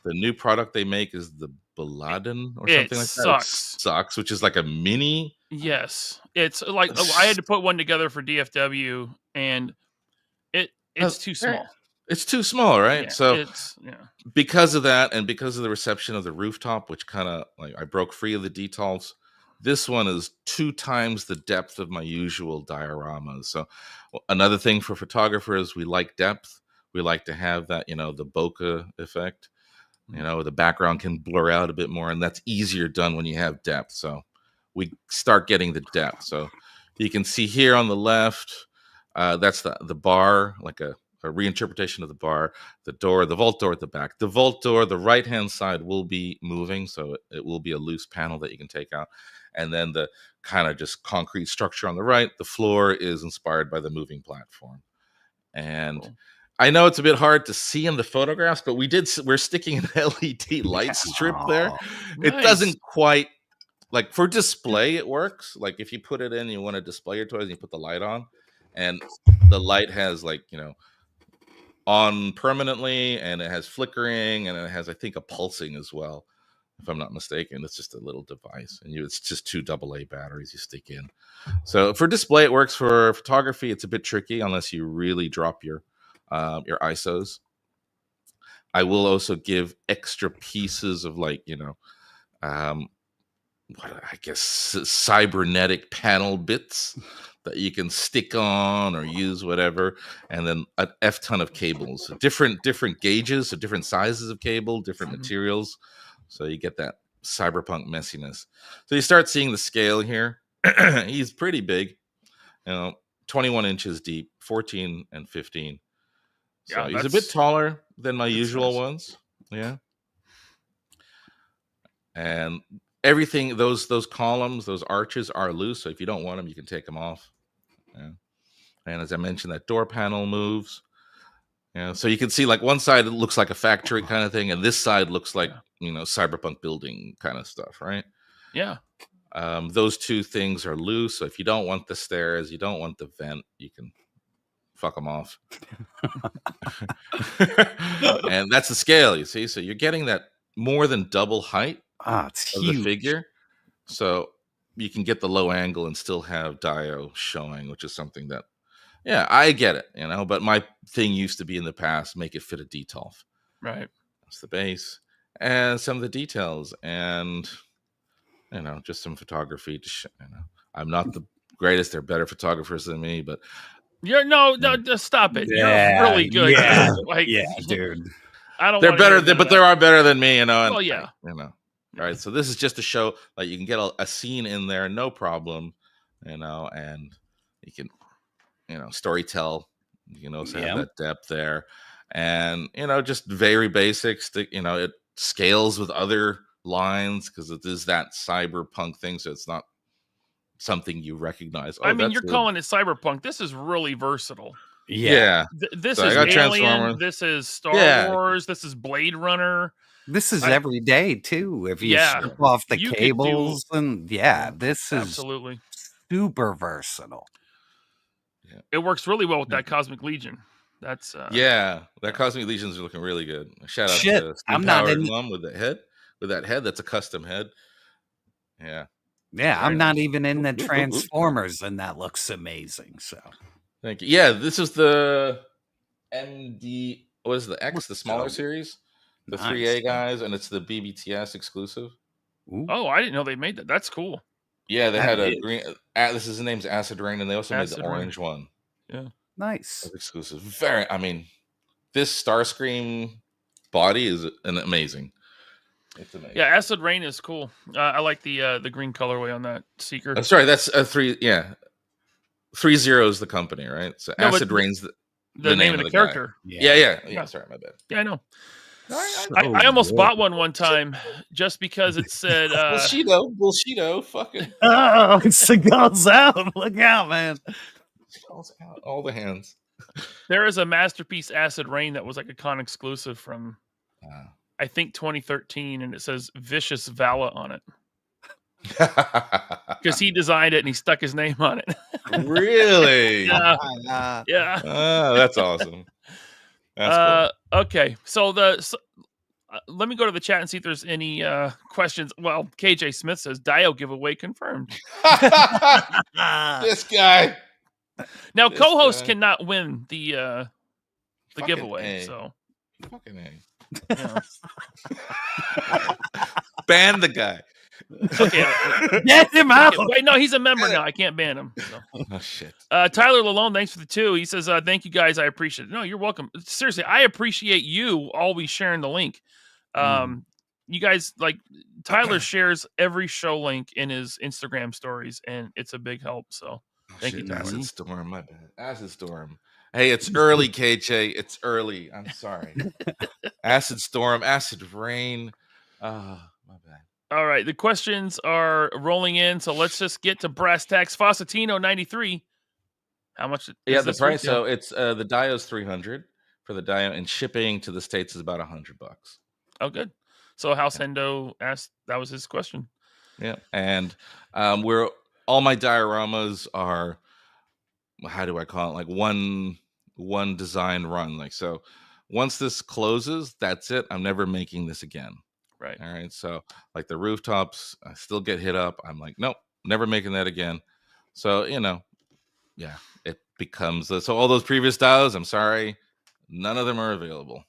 A: The new product they make is the Baladen or something like that. It sucks, which is like a mini.
B: Yes, it's like I had to put one together for DFW, and it's too small.
A: It's too small, right?
B: Yeah,
A: so because of that, and because of the reception of the rooftop, which kind of like I broke free of the Detolfs, this one is 2 times the depth of my usual dioramas. So another thing for photographers, we like depth. We like to have that, the bokeh effect. The background can blur out a bit more, and that's easier done when you have depth. So we start getting the depth. So you can see here on the left, that's the bar, like a reinterpretation of the bar, the door, the vault door at the back. The vault door, the right-hand side will be moving, so it will be a loose panel that you can take out. And then the kind of just concrete structure on the right, the floor is inspired by the moving platform. And cool. I know it's a bit hard to see in the photographs, but we're sticking an LED light strip there. Nice. It doesn't quite, like for display, it works. Like if you put it in, you want to display your toys and you put the light on, and the light has like, on permanently, and it has flickering, and it has, I think, a pulsing as well, if I'm not mistaken. It's just a little device, and it's just 2 AA batteries you stick in. So for display, it works. For photography, it's a bit tricky unless you really drop your ISOs. I will also give extra pieces of like, I guess cybernetic panel bits that you can stick on or use, whatever, and then an F ton of cables, different gauges, so different sizes of cable, different materials, so you get that cyberpunk messiness. So you start seeing the scale here. He's pretty big, 21 inches deep, 14 and 15. So he's a bit taller than my usual ones. Yeah. And everything, those columns, those arches are loose. So if you don't want them, you can take them off. Yeah. And as I mentioned, that door panel moves. Yeah. So you can see like one side, it looks like a factory kind of thing. And this side looks like, cyberpunk building kind of stuff. Right.
B: Yeah.
A: Those 2 things are loose. So if you don't want the stairs, you don't want the vent, you can fuck them off. And that's the scale, you see. So you're getting that more than double height of the figure. So you can get the low angle and still have Dio showing, which is something that, I get it, but my thing used to be in the past, make it fit a Detolf.
B: Right.
A: That's the base. And some of the details, and, just some photography to show, I'm not the greatest. They're better photographers than me, but
B: no, just stop it.
C: Yeah,
B: you're really good.
C: Yeah,
B: like,
C: dude.
B: I don't.
A: They're better, but there are better than me, And,
B: oh yeah.
A: All right. So this is just to show like you can get a scene in there, no problem, and you can, story tell. You can also have that depth there, and just very basics. It scales with other lines because it is that cyberpunk thing, so it's not something you recognize.
B: I mean, you're calling it cyberpunk. This is really versatile.
A: Yeah.
B: This is Alien. This is Star Wars. This is Blade Runner.
C: This is every day too. If you strip off the cables, and this is
B: absolutely
C: super versatile.
B: Yeah. It works really well with that Cosmic Legion. That's
A: that Cosmic Legions are looking really good. Shout out to
C: I'm not in
A: Mom with the head. With that head, that's a custom head. Yeah.
C: Yeah,
A: Very
C: I'm not
A: nice.
C: even in the
A: Ooh.
C: Transformers, and that looks amazing. So
A: Thank you. Yeah, this is the MD. What is the X? The smaller
C: So
A: series, the
C: nice.
A: 3A guys, and it's the BBTS exclusive.
C: Ooh,
B: Oh, I didn't know they made that. That's cool.
A: Yeah, they
C: that
A: had a
C: is
A: green. His name's Acid Rain, and they also made
B: Acid
A: the
B: Rain.
A: orange one.
B: Yeah.
C: nice.
A: That's exclusive. I mean, this Starscream body is amazing. It's amazing.
B: Yeah, Acid Rain is cool. I like the green colorway on that Seeker.
A: Sorry, that's a 3. Yeah, 30 is the company, right? So
B: No, but
A: Acid Rain's
B: the name of the
A: guy.
B: character.
A: Yeah. Sorry, my bad.
B: Yeah, I know.
C: So
B: I almost
C: good.
B: bought one time just because it said
A: Bullshito, fucking
C: Oh, Seagull's out. Look out, man.
A: calls out all the hands.
B: there is a Masterpiece Acid Rain that was like a con exclusive from I think 2013, and it says Vicious Vala on it because he designed it and he stuck his name on it.
A: Really?
B: Yeah. Yeah.
A: That's awesome. That's cool.
B: Okay, so let me go to the chat and see if there's any questions. Well, KJ Smith says Dio giveaway confirmed.
A: This guy.
B: Now,
A: This
B: co-host
A: guy.
B: cannot win the
A: Fucking
B: giveaway.
A: A.
B: So
A: Fucking A.
B: yeah.
A: Ban the guy.
B: Okay,
C: Get him out.
B: wait, no, he's a member now. I can't ban him. So.
A: Oh shit.
B: Tyler Lalone, thanks for the 2. He says, "Thank you guys. I appreciate it." No, you're welcome. Seriously, I appreciate you always sharing the link. You guys, like, Tyler shares every show link in his Instagram stories, and it's a big help. So thank you, Tyler.
A: Acid Storm, my bad. Acid Storm. Hey, it's early, KJ. It's early. I'm sorry. Acid Storm, Acid Rain. My bad.
B: All right, the questions are rolling in, so let's just get to brass tacks. Fawcetino 93. How much?
A: Yeah,
B: is
A: the
B: this
A: price.
B: retail?
A: So it's the Dio's $300 for the Dio, and shipping to the States is about $100.
B: Oh, good. So House Hendo asked. That was his question.
A: Yeah, and we're all my dioramas are. How do I call it? Like one design run. Like, so once this closes, that's it. I'm never making this again.
B: Right.
A: All right. So like the rooftops, I still get hit up. I'm like, nope, never making that again. So, yeah, it becomes so all those previous dials, I'm sorry, none of them are available.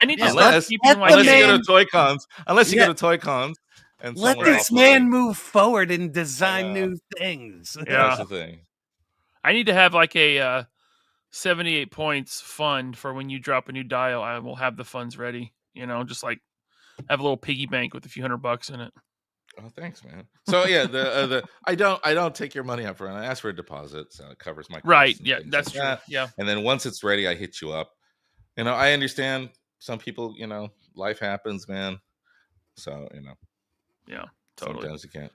B: I need to start
A: unless
B: keeping
C: let
B: my
C: the
A: you
C: man-
A: go to Toy Cons. Unless you
C: Yeah.
A: go to Toy Cons and
C: Let
A: someone
C: this
A: else
C: man
A: will.
C: move forward and design
A: I know.
C: new things.
B: Yeah.
A: That's the thing.
B: I need to have like a 78 points fund for when you drop a new dial. I will have the funds ready. Just like have a little piggy bank with a few $100 in it.
A: Oh, thanks, man. So yeah, the I don't take your money up front. I ask for a deposit, so it covers my costs
B: Right.
A: and
B: Yeah,
A: things
B: that's
A: like
B: true.
A: that.
B: Yeah.
A: And then once it's ready, I hit you up. I understand some people, life happens, man. So,
B: Yeah, totally.
A: sometimes you can't.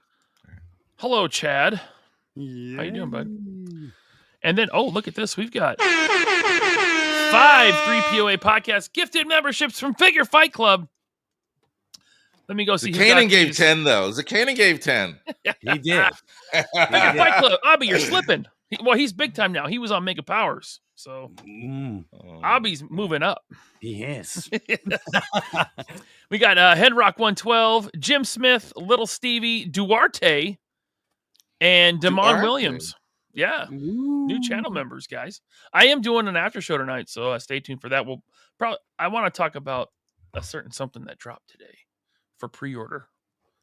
B: Hello, Chad. How you doing, bud? And then, look at this. We've got 5 3POA podcast gifted memberships from Figure Fight Club. Let me go see.
A: Zakanan gave 10 though. Zakanan gave 10.
C: He did.
B: Figure Fight Club. Abby, you're slipping. He's big time now. He was on Mega Powers, so Abby's moving up.
C: He is.
B: We got Headrock 112, Jim Smith, Little Stevie, Duarte, and Damon
A: Duarte.
B: Williams. Yeah, new channel members, guys. I am doing an after show tonight, so stay tuned for that. I want to talk about a certain something that dropped today for pre-order.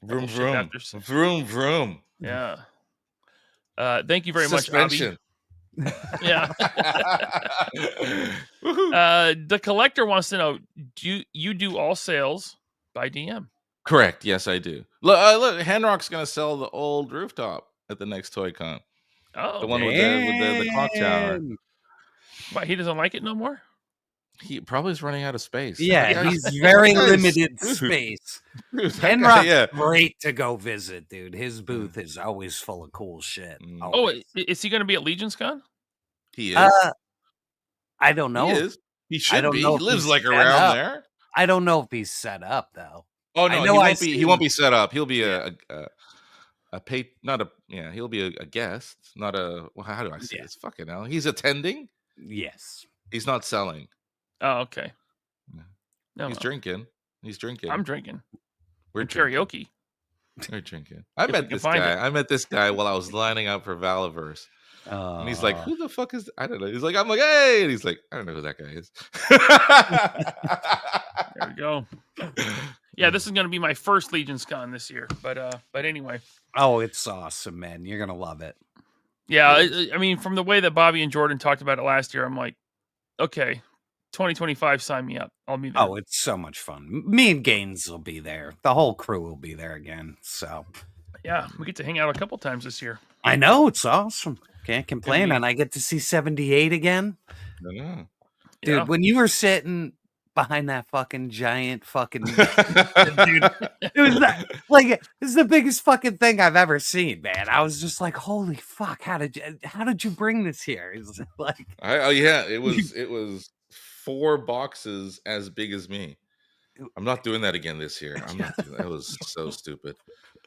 A: Vroom,
B: Ship
A: vroom.
B: after-
A: Vroom, vroom.
B: Yeah. Thank you very much,
A: Suspension.
B: Abby. Yeah. The collector wants to know: do you do all sales by DM?
A: Correct. Yes, I do. Look, Henrock's gonna sell the old rooftop at the next Toy Con.
B: Oh,
A: The one with the clock tower.
B: What, he doesn't like it no more?
A: He probably is running out of space.
C: Yeah,
A: That
C: he's
A: guy's-
C: very
A: that guy's-
C: limited
A: Dude,
C: space.
A: dude, that guy,
C: Henrock's
A: yeah.
C: great to go visit, dude. His booth is always full of cool shit.
A: Mm.
B: Oh,
C: always.
B: is he going to be at Legion's Con?
A: He is.
C: I don't know.
A: He is. He should
C: don't
A: be.
C: know
A: He
C: if
A: lives
C: he's
A: like
C: set
A: around
C: up.
A: there.
C: I don't know if he's set up though.
A: Oh
C: I
A: no,
C: know
A: he
C: I
A: won't be. He
C: seen-
A: won't be set up. He'll be he'll be a guest, not a. Well, how do I say
C: Yeah.
A: this? Fucking hell, he's attending.
C: Yes.
A: He's not selling.
B: Oh, okay.
A: Yeah.
B: No,
A: He's
B: no.
A: drinking. He's drinking.
B: I'm drinking.
A: We're
B: And
A: drinking.
B: karaoke.
A: They're drinking. I
B: If we
A: met
B: can
A: this
B: find
A: guy.
B: it.
A: I met this guy while I was lining up for Valaverse. And he's like, who the fuck is I don't know. He's like, I'm like, hey, and he's like, I don't know who that guy is.
B: There we go. Yeah, this is gonna be my first Legion's Con this year. But anyway.
C: Oh, it's awesome, man. You're gonna love it.
B: Yeah, I mean, from the way that Bobby and Jordan talked about it last year, I'm like, okay, 2025, sign me up. I'll be there.
C: Oh, it's so much fun. Me and Gaines will be there. The whole crew will be there again. So
B: yeah, we get to hang out a couple times this year.
C: I know, it's awesome. Can't complain. And I get to see 78 again.
A: I
C: Dude, when you were sitting behind that fucking giant fucking dude, it was like it's the biggest fucking thing I've ever seen, man. I was just like, holy fuck, how did you bring this here? It's like
A: it was 4 boxes as big as me. I'm not doing that again this year. I'm not doing that. It was so stupid.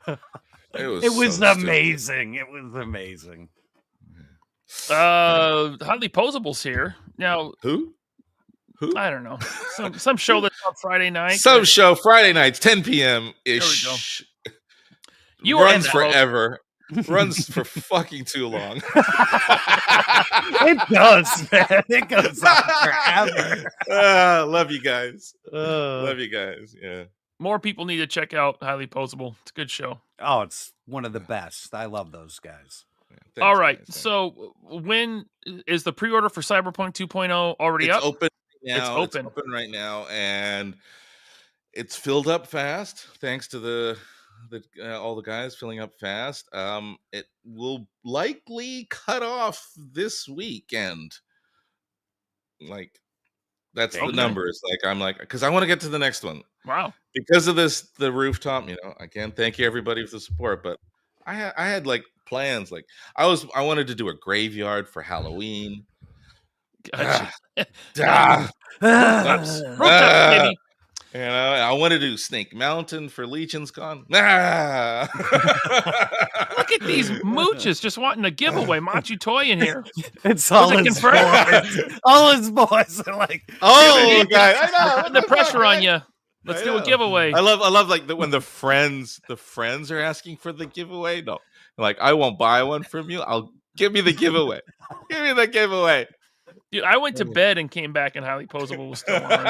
A: It was so
C: amazing. It was amazing.
B: Highly Posables here. Now
A: Who?
B: I don't know. Some show that's on Friday night.
A: Some show Friday nights, 10 p.m. ish.
B: There we go. You
A: runs forever. Runs for fucking too long.
C: It does, man. It goes on forever.
A: Love you guys. Love you guys. Yeah.
B: More people need to check out Highly Posable. It's a good show.
C: Oh, it's one of the best. I love those guys.
A: Thanks,
B: all right.
A: guys.
B: So when is the pre-order for Cyberpunk 2.0 already up?
A: Open now.
B: It's open
A: right now, and it's filled up fast thanks to all the guys filling up fast. It will likely cut off this weekend. Like that's the numbers. Like I'm like, because I want to get to the next one.
B: Wow.
A: Because of the rooftop, again, thank you everybody for the support. But I had like plans. Like I wanted to do a graveyard for Halloween.
B: Gotcha.
A: I want to do Snake Mountain for Legion's Con.
B: Look at these mooches just wanting a giveaway. Machi Toy in here.
C: It's all his boys. All his boys are like,
A: oh, guy, I know.
B: Putting the pressure on you. Let's do a giveaway.
A: I love like when the friends are asking for the giveaway. No, like I won't buy one from you. I'll give me the giveaway. Give me the giveaway.
B: Dude, I went to bed and came back and Highly Posable was still on.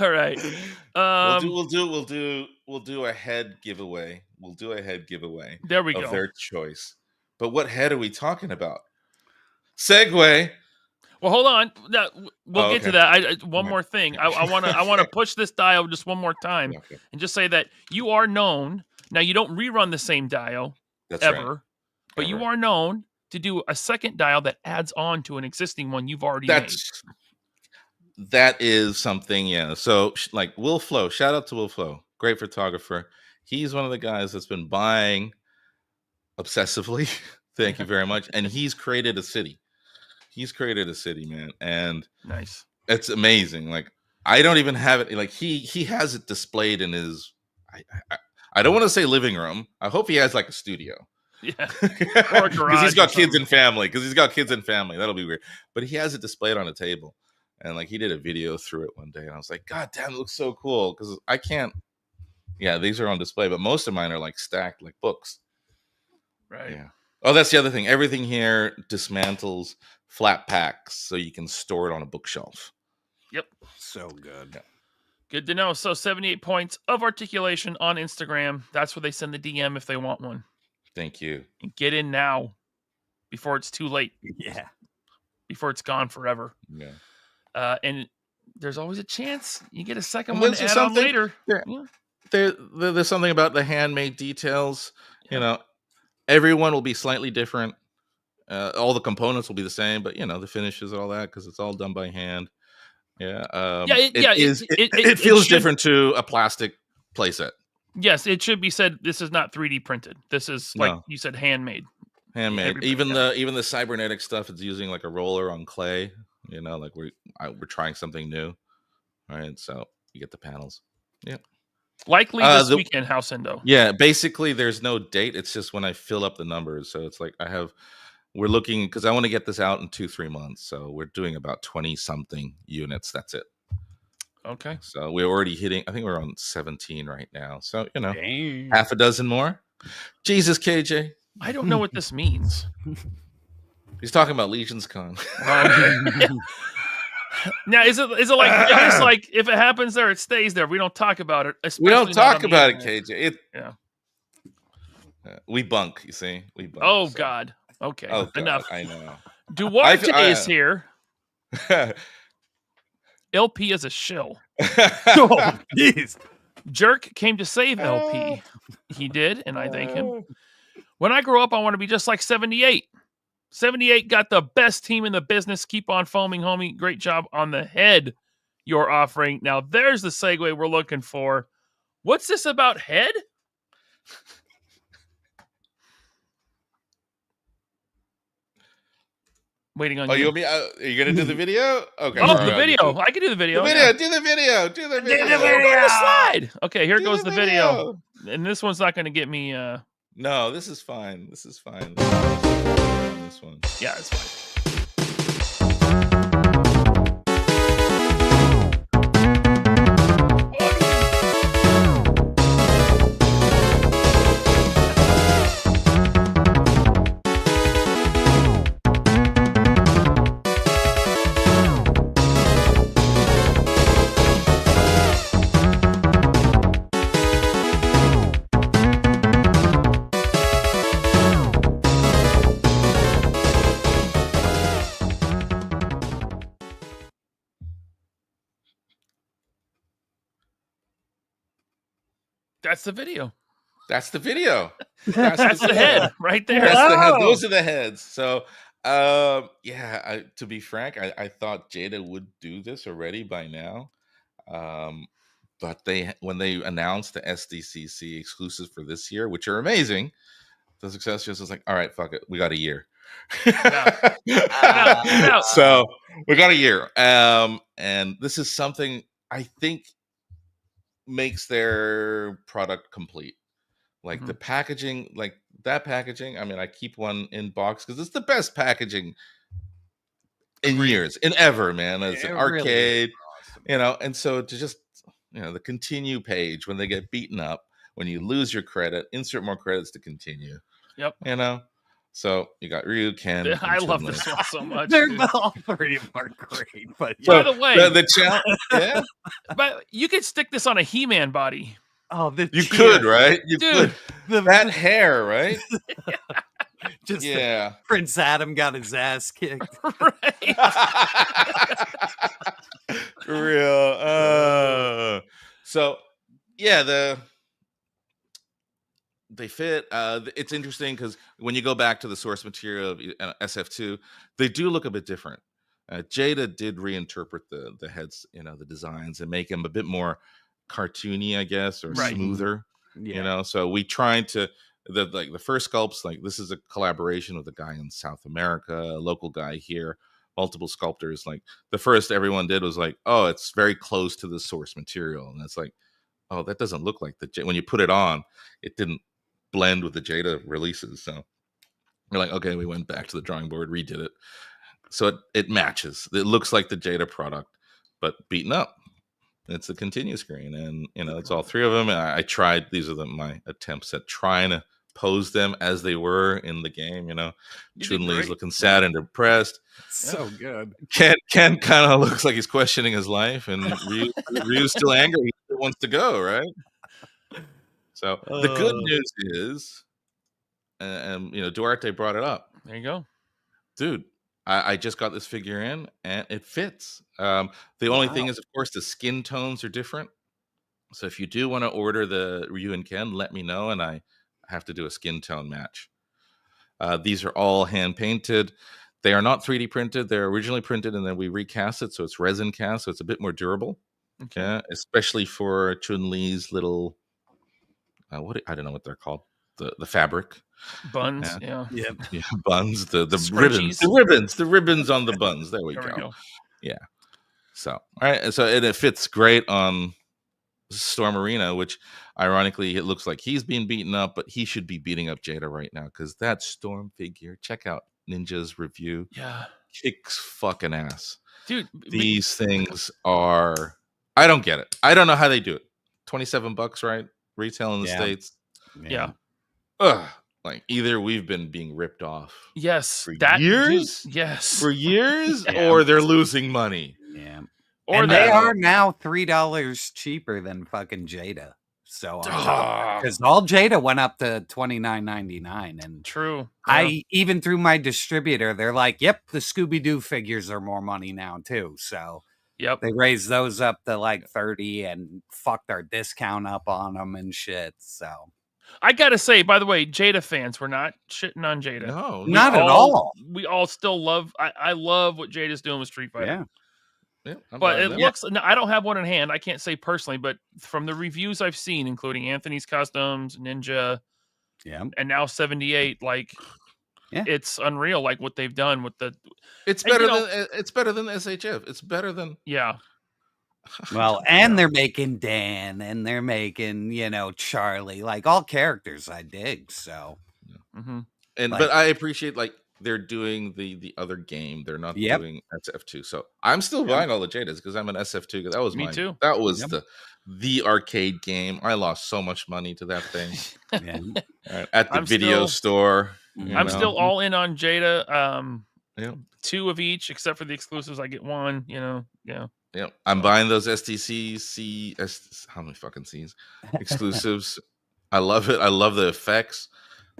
B: All right.
A: We'll do a head giveaway. We'll do a head giveaway.
B: There we go.
A: Of their choice. But what head are we talking about? Segue.
B: Well, hold on. We'll get to that. One more thing. I want to push this dial just one more time and just say that you are known. Now you don't rerun the same dial ever. Right. But you are known to do a second dial that adds on to an existing one you've already made.
A: That is something, yeah. So, like Will Flo, shout out to Will Flo, great photographer. He's one of the guys that's been buying obsessively. Thank you very much. And he's created a city. Man. And
B: nice.
A: It's amazing. Like I don't even have it. Like he has it displayed in his. I don't want to say living room. I hope he has like a studio.
B: Yeah, or a garage.
A: Because he's got kids and family. That'll be weird. But he has it displayed on a table, and like he did a video through it one day, and I was like, God damn, it looks so cool. Because I can't. Yeah, these are on display, but most of mine are like stacked like books.
B: Right.
A: Yeah. Oh, that's the other thing. Everything here dismantles flat packs, so you can store it on a bookshelf.
B: Yep.
C: So good.
A: Yeah.
C: Good
B: to know. So 78 points of articulation on Instagram. That's where they send the DM if they want one.
A: Thank you.
B: And get in now before it's too late.
C: Yeah.
B: Before it's gone forever.
A: Yeah.
B: And there's always a chance you get a second one to add on later.
A: Yeah. There's something about the handmade details. Yeah. Everyone will be slightly different. All the components will be the same, but the finishes and all that because it's all done by hand. Yeah. It feels different to a plastic playset.
B: Yes, it should be said. This is not 3D printed. This is you said, handmade.
A: Handmade. Even the cybernetic stuff, it's using like a roller on clay. Like we're trying something new. All right, so you get the panels. Yeah.
B: Likely this weekend, House Endo.
A: Yeah, basically there's no date. It's just when I fill up the numbers. So it's like we're looking because I want to get this out in 2-3 months. So we're doing about 20 something units. That's it.
B: Okay.
A: So we're already hitting. I think we're on 17 right now. So
C: Dang.
A: half a dozen more. Jesus, KJ.
B: I don't know what this means.
A: He's talking about Legion's Con.
B: Now, is it like, I guess, like, if it happens there, it stays there. We don't talk about it.
A: We don't
B: especially not
A: talk
B: on the
A: about it,
B: internet.
A: KJ.
B: Yeah.
A: We bunk. You see, we bunk.
B: Oh,
A: so.
B: God. Okay.
A: Oh, God,
B: Enough.
A: I know.
B: Duarte is here. LP is a shill.
C: Oh, jeez.
B: Jerk came to save LP. He did, and I thank him. When I grow up, I want to be just like 78. 78 got the best team in the business. Keep on foaming, homie. Great job on the head you're offering. Now, there's the segue we're looking for. What's this about head? Waiting on you.
A: You want me? Are you gonna do the video? Okay.
B: Oh, the video. I can do the video.
A: Do the video. Do the video.
B: Go to the slide. Okay, here
A: Do
B: goes the
A: video.
B: And this one's not going to get me.
A: No, this is fine. This is fine. This one.
B: Yeah, it's fine. That's the video.
A: That's the video.
B: That's the head right there.
A: That's the head.
C: Wow.
A: Those are the heads. So, to be frank, I thought Jada would do this already by now. But when they announced the SDCC exclusives for this year, which are amazing, the success just was like, all right, fuck it, we got a year.
B: No.
A: So we got a year. And this is something I think makes their product complete. Like the packaging, like that packaging. I mean, I keep one in box because it's the best packaging in years, in ever, man. It's an arcade,
C: Really awesome.
A: and so to just, the continue page when they get beaten up, when you lose your credit, insert more credits to continue.
B: Yep.
A: So you got Ryu, Ken. and
B: I love
A: Chun-Li.
B: this one so much.
C: They're
B: dude.
C: all three of them are great, but
B: By the way,
A: The challenge, yeah,
B: but you could stick this on a He-Man body.
C: oh, the
A: you
C: cheer,
A: could, right? You
B: Dude.
A: could. That hair, right?
C: just
A: Yeah.
C: Prince Adam got his ass kicked.
B: Right.
A: Real. So yeah, they fit. It's interesting because when you go back to the source material of SF2, they do look a bit different. Jada did reinterpret the heads, the designs, and make them a bit more cartoony, I guess, or
B: Right.
A: smoother. So we tried to the first sculpts, like this is a collaboration with a guy in South America, a local guy here, multiple sculptors. Like the first everyone did was like, oh, it's very close to the source material, and it's like, oh, that doesn't look like when you put it on, it didn't blend with the Jada releases. So we're like, okay, we went back to the drawing board, redid it, so it matches. It looks like the Jada product, but beaten up. It's a continue screen, and it's all three of them. And I tried. These are my attempts at trying to pose them as they were in the game. Chun-Li's looking sad and depressed.
C: So good.
A: Ken kind of looks like he's questioning his life, and Ryu's still angry. He still wants to go, right? So the good news is, Duarte brought it up.
B: There you go.
A: Dude, I just got this figure in, and it fits. The only thing is, of course, the skin tones are different. So if you do want to order the Ryu and Ken, let me know, and I have to do a skin tone match. These are all hand painted. They are not 3D printed. They're originally printed, and then we recast it, so it's resin cast, so it's a bit more durable. Okay, especially for Chun-Li's little, I don't know what they're called, the fabric
B: Buns. Yeah.
A: buns, the
B: Scrunchies.
A: the ribbons on the buns. There we go. Yeah. So all right, and it fits great on Storm Arena, which ironically it looks like he's being beaten up, but he should be beating up Jada right now because that Storm figure. Check out Ninja's review.
B: Yeah.
A: Kicks fucking ass,
B: Dude.
A: These things are. I don't get it. I don't know how they do it. $27, right? Retail in the States.
B: Yeah.
A: Ugh. Like either we've been being ripped off.
B: Yes.
A: For years?
B: Yes.
A: For years? Or they're losing money.
C: Yeah.
B: Or
C: and they are now $3 cheaper than fucking Jada. So because all Jada went up to $29.99, and
B: true.
C: I even through my distributor, they're like, "Yep, the Scooby-Doo figures are more money now too." So they raised those up to like 30 and fucked our discount up on them and shit. So
B: I gotta say, by the way, Jada fans, we're not shitting on Jada.
C: No, not at all.
B: We all still love. I love what Jada's doing with Street Fighter.
C: Yeah.
B: But it looks. No, I don't have one in hand. I can't say personally, but from the reviews I've seen, including Anthony's Customs, Ninja, and now 78, like, it's unreal. Like what they've done with the.
A: It's better than SHF. It's better than
C: Well, and they're making Dan, and they're making Charlie, like all characters I dig. So,
A: but I appreciate like. They're doing the other game. They're not doing SF2. So I'm still buying all the Jadas because I'm an SF2. That was
B: me too.
A: That was the arcade game. I lost so much money to that thing at the video store.
B: I'm still all in on Jada. 2 of each, except for the exclusives. I get 1.
A: I'm buying those STC how many fucking C's exclusives. I love it. I love the effects.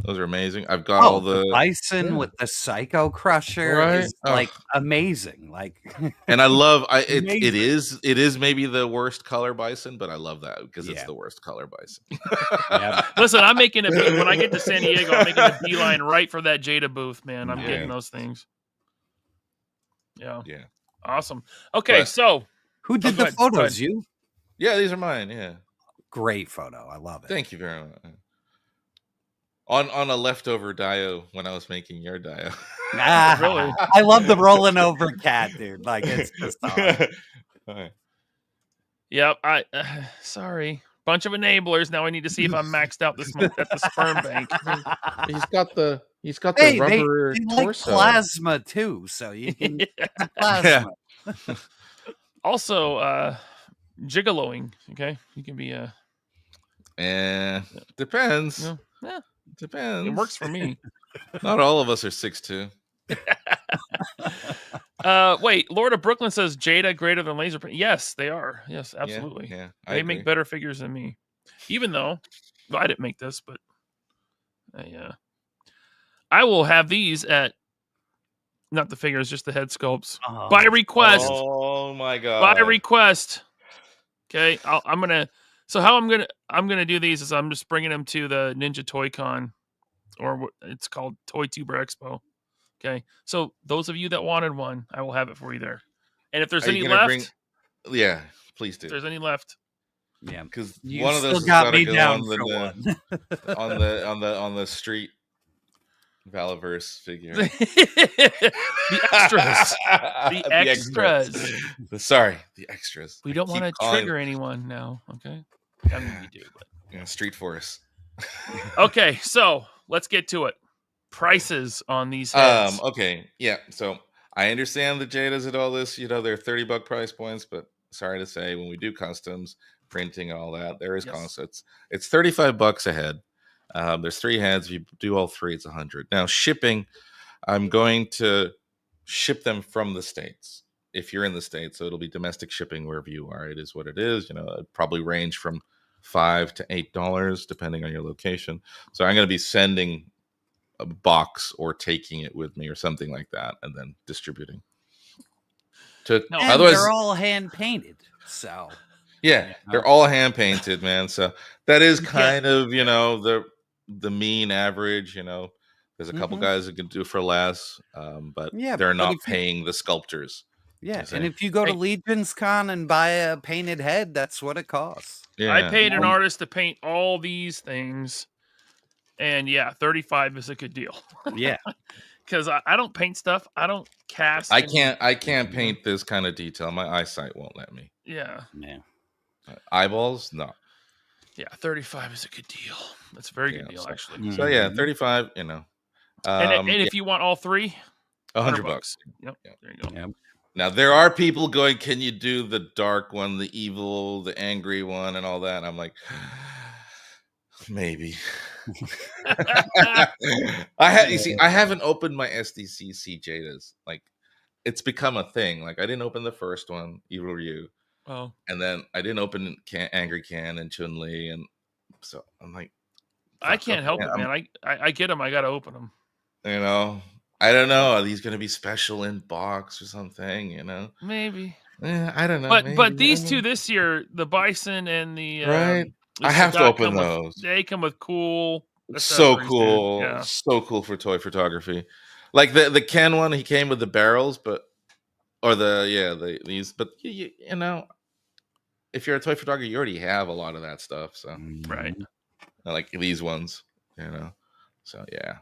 A: Those are amazing. I've got all the
C: Bison with the Psycho Crusher is like amazing. Like,
A: and I love it is maybe the worst color Bison, but I love that because it's the worst color Bison.
B: Listen, I'm making when I get to San Diego, I'm making a beeline right for that Jada booth, man. I'm getting those things. Yeah. Awesome. Okay, so
C: who did the photos? You?
A: Yeah, these are mine. Yeah.
C: Great photo. I love it.
A: Thank you very much. On a leftover dio when I was making your dio.
C: Really? I love the rolling over cat, dude. Like it's just awesome.
B: Yep. Sorry. Bunch of enablers. Now I need to see if I'm maxed out this month at the sperm bank.
A: He's got the rubber
C: they
A: torso.
C: Like plasma too, so you can plasma.
B: Also, gigoloing. Okay, you can be
A: depends.
B: Yeah.
A: Depends.
B: It works for me.
A: Not all of us are 6'2".
B: Wait, Lord of Brooklyn says Jada greater than Laser Print. Yes, they are. Yes, absolutely.
A: Yeah,
B: they make better figures than me. Even though I didn't make this, but I will have these at not the figures, just the head sculpts by request.
A: Oh my god!
B: By request. Okay, I'm gonna. So how I'm gonna do these is I'm just bringing them to the Ninja Toy Con, or what it's called Toy Tuber Expo. Okay, so those of you that wanted one, I will have it for you there. And if there's any left,
A: please do.
B: If there's any left,
A: because
C: one of those got me down for one
A: on the street Valaverse figure.
B: The extras. The extras.
A: Sorry, the extras.
B: We don't want to trigger anyone now, okay? I mean, we do, but
A: Street Force.
B: Okay, so let's get to it. Prices on these heads.
A: Okay, yeah. So I understand the Jadas and all this. They're $30 price points, but sorry to say, when we do customs, printing and all that, there is cost. It's $35 a head. There's 3 heads. If you do all 3, it's $100. Now shipping, I'm going to ship them from the States. If you're in the States, so it'll be domestic shipping wherever you are. It is what it is. It probably range from $5 to $8 depending on your location. So I'm going to be sending a box or taking it with me or something like that, and then distributing.
C: Otherwise, they're all hand painted. So
A: they're all hand painted, man. So that is kind of the mean average. There's a couple guys that can do for less, but they're not paying the sculptors.
C: Yeah, and if you go to Legion's Con and buy a painted head, that's what it costs.
A: Yeah.
B: I paid an artist to paint all these things, and $35 is a good deal.
C: Yeah,
B: because I don't paint stuff. I don't cast.
A: I can't paint this kind of detail. My eyesight won't let me.
B: Yeah.
A: Eyeballs, no.
B: Yeah, $35 is a good deal. That's a very good deal, actually.
A: So $35.
B: And if you want all 3,
A: $100.
B: Yep. There you go.
C: Yep.
A: Now there are people going, "Can you do the dark one, the evil, the angry one, and all that?" And I'm like, maybe. You see, I haven't opened my SDC CJs. Like, it's become a thing. Like, I didn't open the first one, Evil Ryu,
B: Oh,
A: and then I didn't open Angry Can and Chun Li, and so I'm like,
B: I
A: fuck,
B: can't help
A: okay,
B: it, man. I get them. I got to open them.
A: you know, I don't know. Are these going to be special in box or something? You know,
B: Maybe.
A: I don't know. Maybe.
B: But these
A: I
B: two
A: mean,
B: this year, the Bison and the
A: right?
B: the
A: I have to
B: Sagat
A: open those.
B: they come with cool
A: So
B: accessories, dude.
A: cool,
B: Yeah.
A: so cool for toy photography. Like the Ken one, he came with the barrels, but or these, but you know, if you're a toy photographer, you already have a lot of that stuff. So
B: Right.
A: like these ones, you know. So yeah.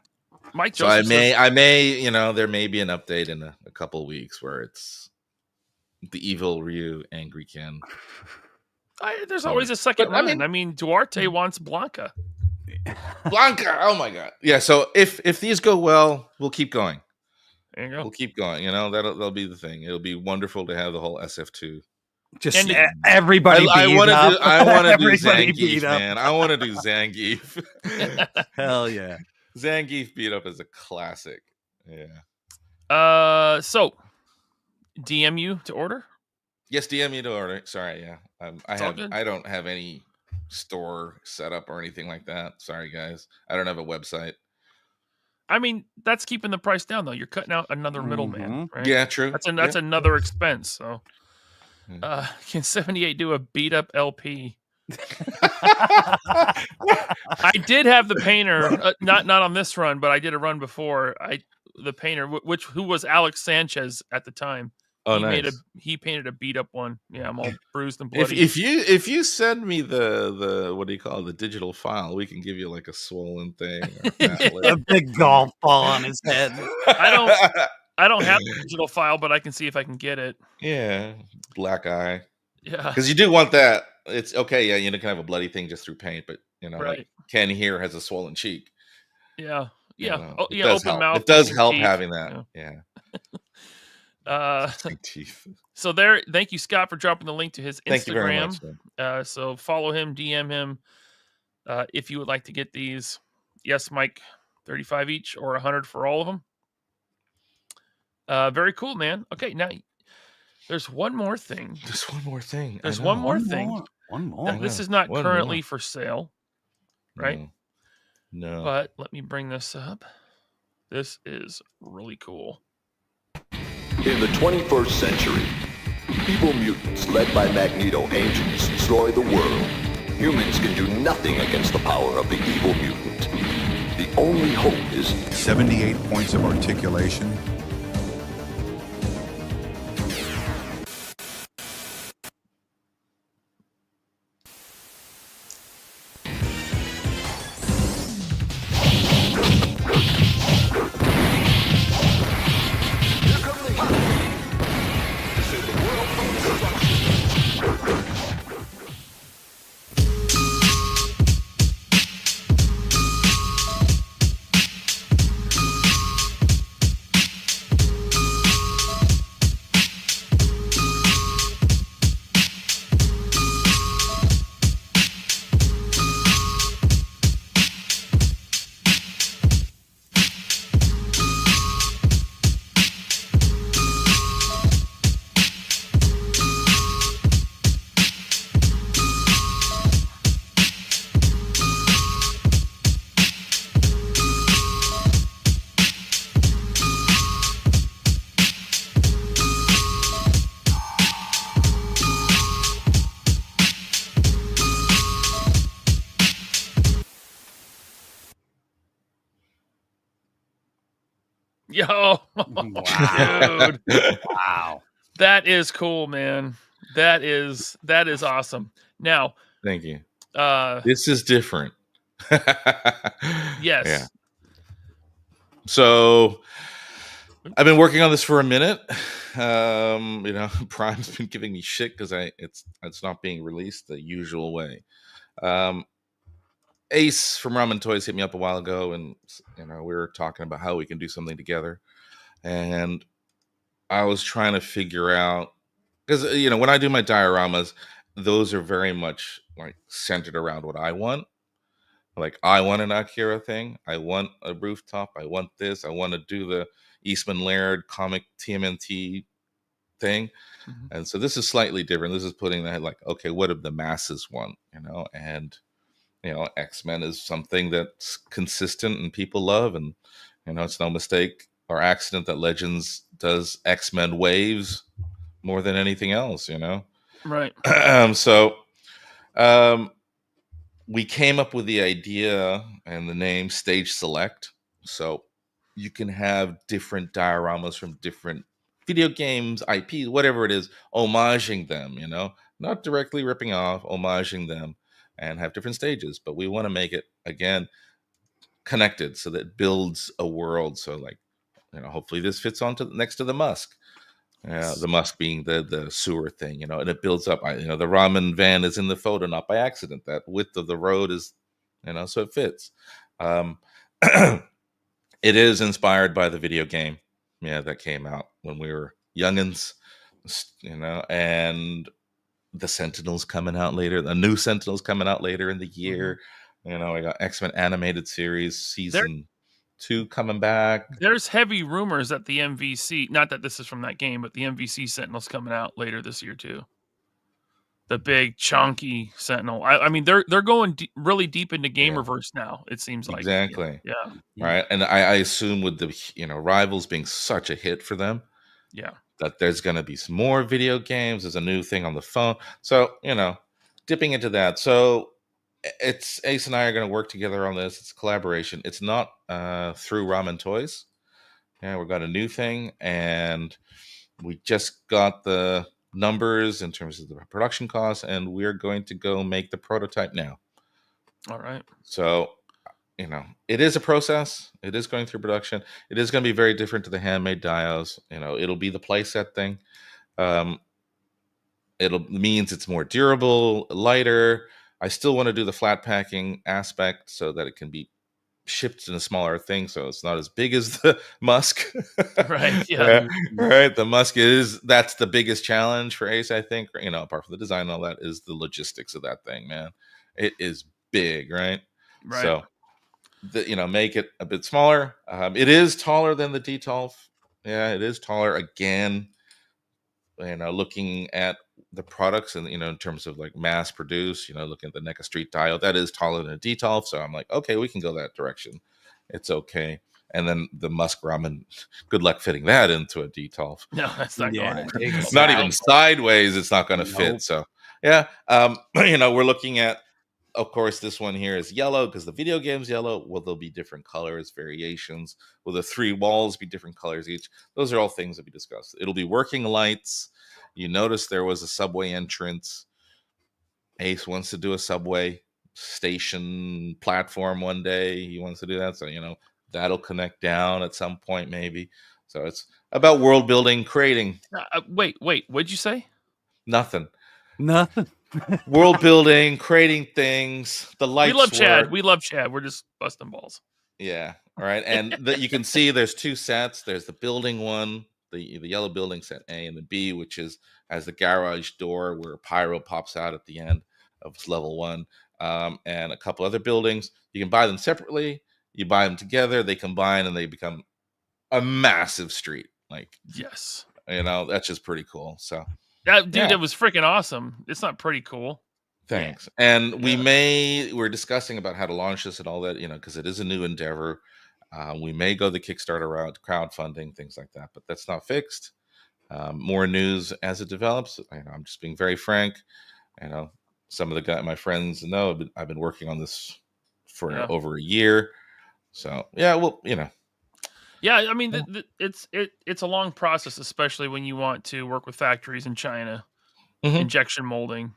B: Mike
A: So
B: Joseph
A: I may, you know, there may be an update in a couple weeks where it's the Evil Ryu Angry Ken.
B: there's always a second
A: But,
B: run. I mean, Duarte wants Blanca.
A: Blanca, oh my god. Yeah, so if these go well, we'll keep going.
B: There you go.
A: We'll keep going. You know, that'll be the thing. It'll be wonderful to have the whole SF2.
C: Just
B: And
C: everybody
A: I
C: beat
A: want to
C: up.
A: do. I want to do
C: Everybody
A: Zangief,
C: beat up.
A: man. I want to do Zangief.
C: Hell yeah.
A: Zangief beat up is a classic. Yeah.
B: So DM you to order?
A: Yes, DM me to order. Sorry, yeah.
B: It's all good.
A: I don't have any store set up or anything like that. Sorry, guys. I don't have a website.
B: I mean, that's keeping the price down though. You're cutting out another middleman, right?
A: Yeah, true.
B: That's another expense. So,
A: Yeah.
B: can 78 do a beat up LP? I did have the painter, not on this run, but I did a run before. The painter, who was Alex Sanchez at the time.
A: Oh,
B: he
A: nice.
B: He painted a beat up one. Yeah, I'm all bruised and bloody.
A: If you send me the what do you call it, the digital file, we can give you like a swollen thing.
C: A big golf ball on his head.
B: I don't have the digital file, but I can see if I can get it.
A: Yeah, black eye.
B: Yeah,
A: because you do want that. It's okay. Yeah, you can have a bloody thing just through paint, but you know,
B: right.
A: like Ken here has a swollen cheek.
B: Yeah,
A: You
B: yeah,
A: know,
B: oh,
A: it
B: yeah.
A: does
B: Open
A: help.
B: mouth.
A: It does help
B: teeth.
A: having that. Yeah. Teeth.
B: So there. Thank you, Scott, for dropping the link to his Instagram.
A: Thank you very much. Man.
B: So follow him, DM him, if you would like to get these. Yes, Mike, 35 each or 100 for all of them. Very cool, man. Okay, now there's one more thing.
A: There's one more thing.
B: There's one more thing.
C: One more.
B: This is not
A: One
B: currently
A: more.
B: for sale, right?
A: No.
B: But let me bring this up. This is really cool.
E: In the 21st century, evil mutants led by Magneto aim to destroy the world. Humans can do nothing against the power of the evil mutant. The only hope is
F: 78 points of articulation.
B: Yo,
C: Wow.
B: dude,
C: Wow.
B: that is cool, man. That is awesome. Now,
A: Thank you.
B: uh,
A: This is different.
B: yes,
A: Yeah. So I've been working on this for a minute. You know, Prime's been giving me shit because it's not being released the usual way. Ace from Ramen Toys hit me up a while ago, and you know, we were talking about how we can do something together. And I was trying to figure out, because when I do my dioramas, those are very much like centered around what I want. Like, I want an Akira thing. I want a rooftop. I want this. I want to do the Eastman Laird comic TMNT thing.
B: Mhm.
A: And so this is slightly different. This is putting that like, okay, what do the masses want? And X-Men is something that's consistent and people love, and it's no mistake or accident that Legends does X-Men waves more than anything else.
B: Right.
A: So we came up with the idea and the name Stage Select. So you can have different dioramas from different video games, IPs, whatever it is, homaging them, not directly ripping off, homaging them, and have different stages. But we want to make it, again, connected so that it builds a world. So, like, hopefully this fits onto next to the Musk. The Musk being the sewer thing, and it builds up. The ramen van is in the photo, not by accident. That width of the road is, so it fits. It is inspired by the video game, that came out when we were youngins, and the Sentinels coming out later. The new Sentinels coming out later in the year. I got X-Men animated series season 2 coming back.
B: There's heavy rumors that the MVC, not that this is from that game, but the MVC Sentinel's coming out later this year too. The big chunky Sentinel. I mean, they're going really deep into Gamerverse now. It seems like
A: exactly.
B: Yeah.
A: Right. And I assume with the Rivals being such a hit for them, that there's going to be some more video games. There's a new thing on the phone. So dipping into that. So it's Ace and I are going to work together on this. It's a collaboration. It's not through Ramen Toys. We've got a new thing, and we just got the numbers in terms of the production costs, and we're going to go make the prototype now.
B: All right. So,
A: it is a process. It is going through production. It is going to be very different to the handmade dios. It'll be the playset thing. It means it's more durable, lighter. I still want to do the flat packing aspect so that it can be shipped in a smaller thing, so it's not as big as the Musk.
B: Right. Yeah.
A: Right. The Musk that's the biggest challenge for Ace, I think. Apart from the design and all that, is the logistics of that thing, man. It is big, right?
B: Right.
A: So, make it a bit smaller. It is taller than the D12. Yeah, it is taller again. Looking at the products and in terms of like mass produce, looking at the NECA Street Dio, that is taller than a D12. So I'm like, okay, we can go that direction. It's okay. And then the Musk Ramen, good luck fitting that into a D12.
B: No, that's not going.
A: It's not even sideways. It's not going to fit. So yeah, we're looking at, of course, this one here is yellow because the video game's yellow. Will there be different colors, variations? Will the 3 walls be different colors each? Those are all things that we discussed. It'll be working lights. You notice there was a subway entrance. Ace wants to do a subway station platform one day. He wants to do that. So, that'll connect down at some point, maybe. So it's about world building, creating.
B: Wait. What'd you say?
A: Nothing.
B: World
A: building, creating things. The lights.
B: We love Chad. We're just busting balls.
A: Yeah. All right. And you can see there's 2 sets. There's the building one, the yellow building set A, and the B, which has the garage door where Pyro pops out at the end of level 1, and a couple other buildings. You can buy them separately. You buy them together. They combine and they become a massive street. Like,
B: yes,
A: that's just pretty cool. So
B: that was freaking awesome. It's not pretty cool.
A: Thanks. And we're discussing about how to launch this and all that, because it is a new endeavor. We may go the Kickstarter route, crowdfunding, things like that, but that's not fixed. More news as it develops. I'm just being very frank. Some of my friends know I've been working on this for over a year. So
B: Yeah, I mean, it's a long process, especially when you want to work with factories in China, injection molding.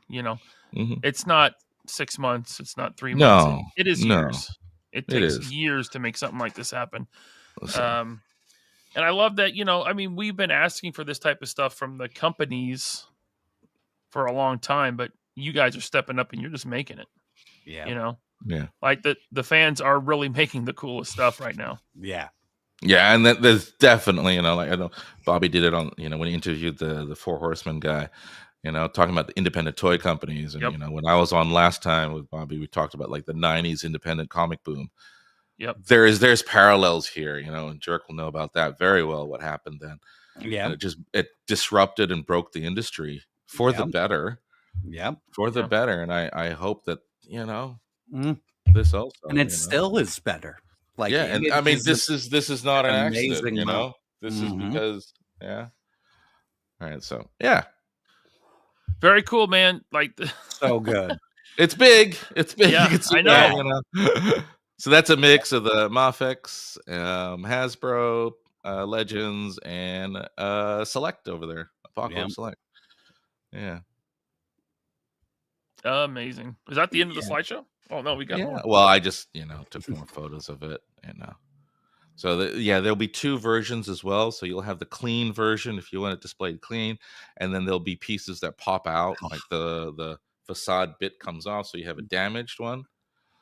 B: It's not 6 months. It's not 3 months.
A: No,
B: it is years. It takes
A: is
B: years to make something like this happen. And I love that, I mean, we've been asking for this type of stuff from the companies for a long time, but you guys are stepping up and you're just making it.
C: Yeah.
B: Like the fans are really making the coolest stuff right now.
C: Yeah.
A: Yeah, and there's definitely, like I know Bobby did it on, when he interviewed the Four Horsemen guy, talking about the independent toy companies. And,
B: Yep.
A: when I was on last time with Bobby, we talked about like the 90s independent comic boom.
B: Yep.
A: There's parallels here, and Jerk will know about that very well, what happened then.
C: Yeah.
A: And it disrupted and broke the industry for the better.
C: Yeah.
A: For the better. And I hope that, this also.
C: And it still is better. Like,
A: yeah, and I mean, this is not an accident, This is because, yeah. All right, so yeah,
B: very cool, man. Like,
C: so good.
A: It's big. It's big.
B: Yeah,
A: you can see
B: I know.
A: that, So that's a mix of the Mafex, Hasbro, Legends, and Select over there, Apocalypse Select. Yeah,
B: amazing. Is that the end of the slideshow? Oh no, we got more.
A: Well, I just took more photos of it, and so there'll be two versions as well. So you'll have the clean version if you want it displayed clean, and then there'll be pieces that pop out, like the facade bit comes off, so you have a damaged one.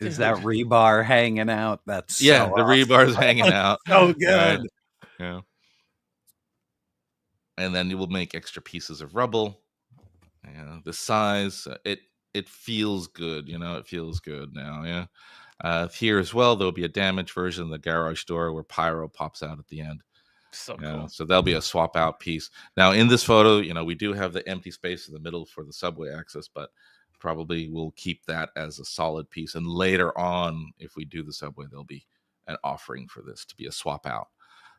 C: Is that rebar hanging out? That's
A: the
C: awesome.
A: rebar's hanging out.
C: So good.
A: Yeah. And then you will make extra pieces of rubble. The size, it feels good, it feels good now. Yeah. Here as well, there'll be a damaged version of the garage door where Pyro pops out at the end.
B: So cool.
A: So there'll be a swap out piece. Now in this photo, we do have the empty space in the middle for the subway access, but probably we'll keep that as a solid piece. And later on, if we do the subway, there'll be an offering for this to be a swap out.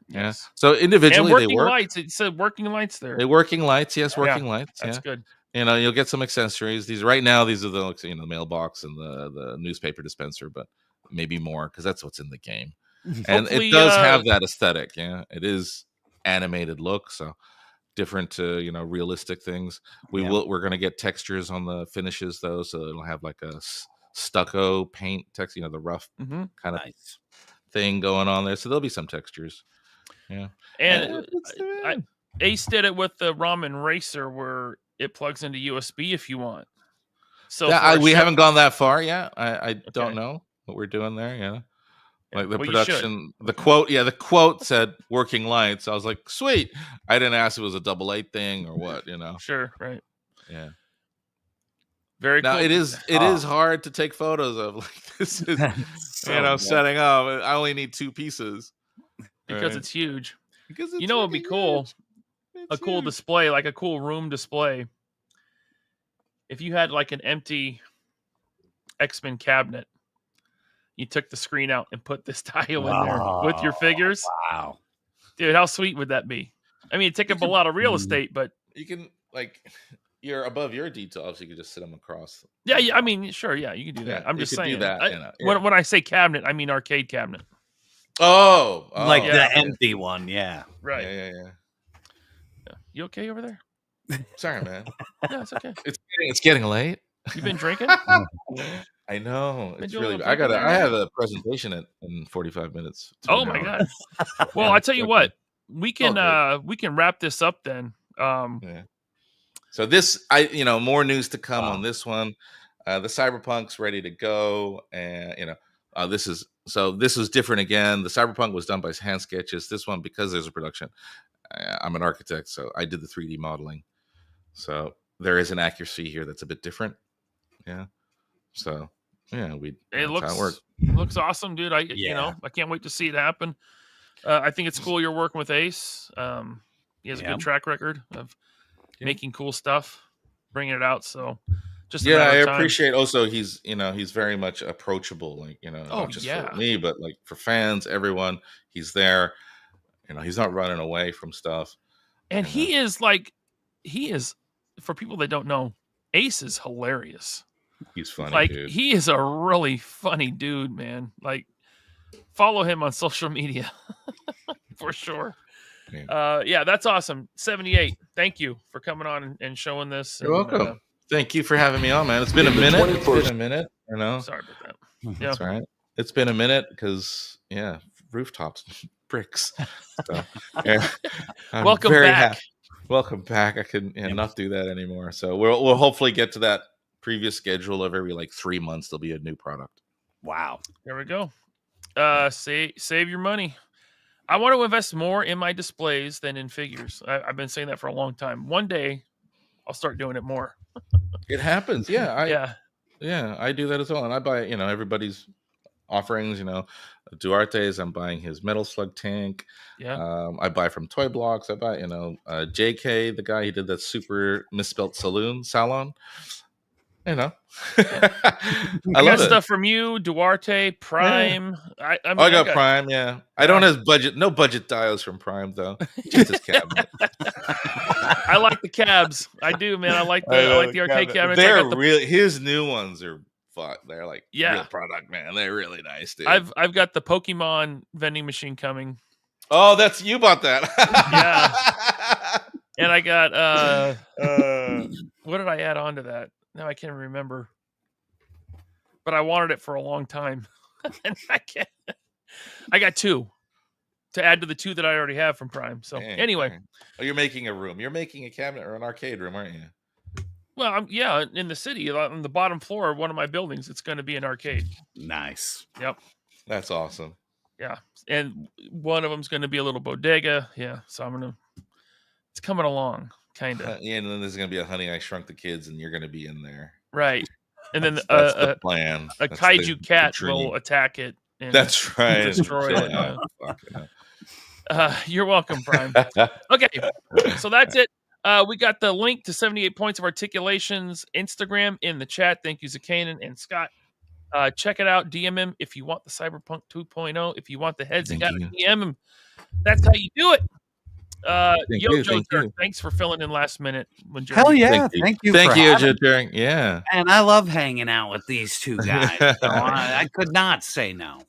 B: Yes.
A: Yeah. So individually,
B: and working
A: they work.
B: lights. It said working lights there.
A: They're working lights. Yes, working lights.
B: That's good.
A: You'll get some accessories. These right now, these are the mailbox and the newspaper dispenser, but maybe more because that's what's in the game. And it does have that aesthetic. Yeah, it is animated look, so different realistic things. We're going to get textures on the finishes though, so it'll have like a stucco paint text, the rough kind of thing going on there. So there'll be some textures. Yeah,
B: and Ace did it with the Ramen Racer where it plugs into USB if you want. So
A: we haven't gone that far yet. I don't know what we're doing there. Yeah. Like the production, the quote said working lights. I was like, sweet. I didn't ask if it was a double A thing or what,
B: Sure, right.
A: Yeah.
B: Very cool.
A: Now it is hard to take photos of. Like this is setting up. I only need two pieces.
B: Because it's huge.
A: Because it's
B: it'd be cool. A cool display, like a cool room display. If you had like an empty X-Men cabinet, you took the screen out and put this tile in there with your figures.
C: Wow.
B: Dude, how sweet would that be? I mean, it take up a lot of real estate, but
A: you can you're above your detail, so you can just sit them across.
B: Yeah. I mean, sure, yeah, you can do that. I'm just saying.
A: Do that,
B: when I say cabinet, I mean arcade cabinet.
A: Oh,
C: like the empty one, yeah.
B: Right.
A: Yeah.
B: You okay over there?
A: Sorry, man.
B: No, it's okay.
A: It's getting late.
B: You been drinking?
A: I know.
B: Been
A: It's
B: doing a
A: really.
B: little
A: I have a presentation in 45 minutes.
B: Oh my god. Well, I tell you what, we can wrap this up then.
A: Yeah. So this, more news to come on this one. The Cyberpunk's ready to go, and this is different again. The Cyberpunk was done by hand sketches. This one, because there's a production, I'm an architect, so I did the 3D modeling. So there is an accuracy here that's a bit different. Yeah. So yeah,
B: it looks awesome, dude. I can't wait to see it happen. I think it's cool you're working with Ace. He has a good track record of making cool stuff, bringing it out. So just
A: I appreciate also he's very much approachable, not just for me, but like for fans, everyone. He's there. He's not running away from stuff.
B: And he is for people that don't know, Ace is hilarious.
A: He's funny, dude.
B: He is a really funny dude, man. Like, follow him on social media for sure. Yeah, that's awesome. 78. Thank you for coming on and showing this.
A: You're welcome. Thank you for having me on, man. It's been a minute.
B: Sorry about that.
A: Yeah. That's right. It's been a minute because rooftops, bricks. So,
B: welcome back.
A: Welcome back. I can not do that anymore. So we'll hopefully get to that previous schedule of every 3 months there'll be a new product.
C: Wow.
B: There we go. Save your money. I want to invest more in my displays than in figures. I've been saying that for a long time. One day, I'll start doing it more.
A: It happens. Yeah.
B: Yeah.
A: I do that as well. And I buy, everybody's offerings, Duarte's, I'm buying his Metal Slug tank.
B: Yeah.
A: I buy from Toy Blocks. I buy, JK, the guy, he did that super misspelt salon. I
B: got
A: love
B: stuff from you, Duarte, Prime.
A: Yeah. I got Prime. Yeah, I don't have no budget dials from Prime though. Just his cabinet.
B: I like the cabs. I do, man. I like the arcade cabinets.
A: They're really his new ones are fuck. They're like real product, man. They're really nice, dude.
B: I've got the Pokemon vending machine coming.
A: Oh, that's you bought that.
B: Yeah. And I got what did I add on to that? No, I can't remember. But I wanted it for a long time. And I got 2 to add to the 2 that I already have from Prime. So anyway.
A: Oh, you're making a room. You're making a cabinet or an arcade room, aren't you?
B: Well, in the city, on the bottom floor of one of my buildings, it's going to be an arcade.
C: Nice.
B: Yep.
A: That's awesome.
B: Yeah. And one of them's going to be a little bodega. Yeah. So it's coming along, kind of.
A: Yeah, and then there's going to be a Honey, I Shrunk the Kids, and you're going to be in there.
B: Right. And then
A: that's the plan.
B: A kaiju cat will attack it. And
A: that's right.
B: Destroy it. You're welcome, Prime. Okay. So that's it. We got the link to 78 Points of Articulation's Instagram in the chat. Thank you, Zakanan and Scott. Check it out. DM him if you want the Cyberpunk 2.0. If you want the heads, you got to DM him. That's how you do it. Joe Turk, thanks for filling in last minute.
C: Hell yeah. Thank you,
A: Joe Turk. Yeah.
C: And I love hanging out with these two guys. So I could not say no.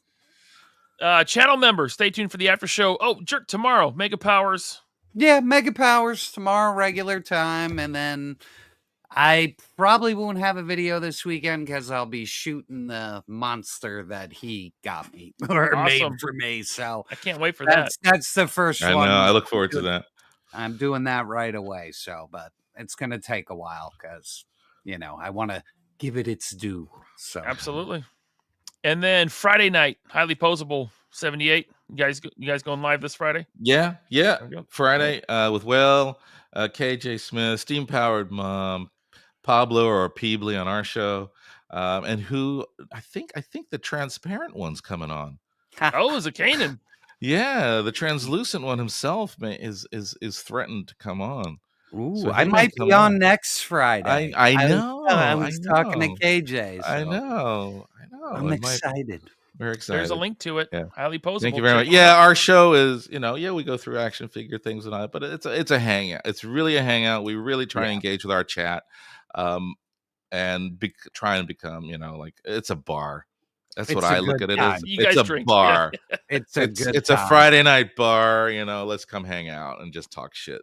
B: Channel members, stay tuned for the after show. Oh, Jerk, tomorrow, Mega Powers.
C: Yeah, Mega Powers tomorrow, regular time. And then I probably won't have a video this weekend because I'll be shooting the monster that he got me or made for me. So
B: I can't wait for that.
C: That's the first one.
A: I know. I look forward to that.
C: I'm doing that right away. So, but it's going to take a while because, I want to give it its due. So
B: absolutely. And then Friday night, Highly Posable 78. You guys going live this Friday?
A: Yeah. Friday with KJ Smith, Steam Powered Mom, Pablo or Peebly on our show, and who I think the transparent one's coming on.
B: Oh, is it Kanan?
A: Yeah, the translucent one himself is threatened to come on.
C: Ooh, so I might be on next Friday.
A: I know.
C: I was talking to KJ. So
A: I know.
C: I'm excited.
A: We're excited.
B: There's a link to it.
A: Yeah.
B: Highly Posable.
A: Thank you very much. Yeah, our show is, we go through action figure things and all that, but it's a hangout. It's really a hangout. We really try and engage with our chat, and try and become, it's a bar. That's what I look at it as. It's a
B: drink.
A: bar.
C: It's
A: a Friday night bar. Let's come hang out and just talk shit.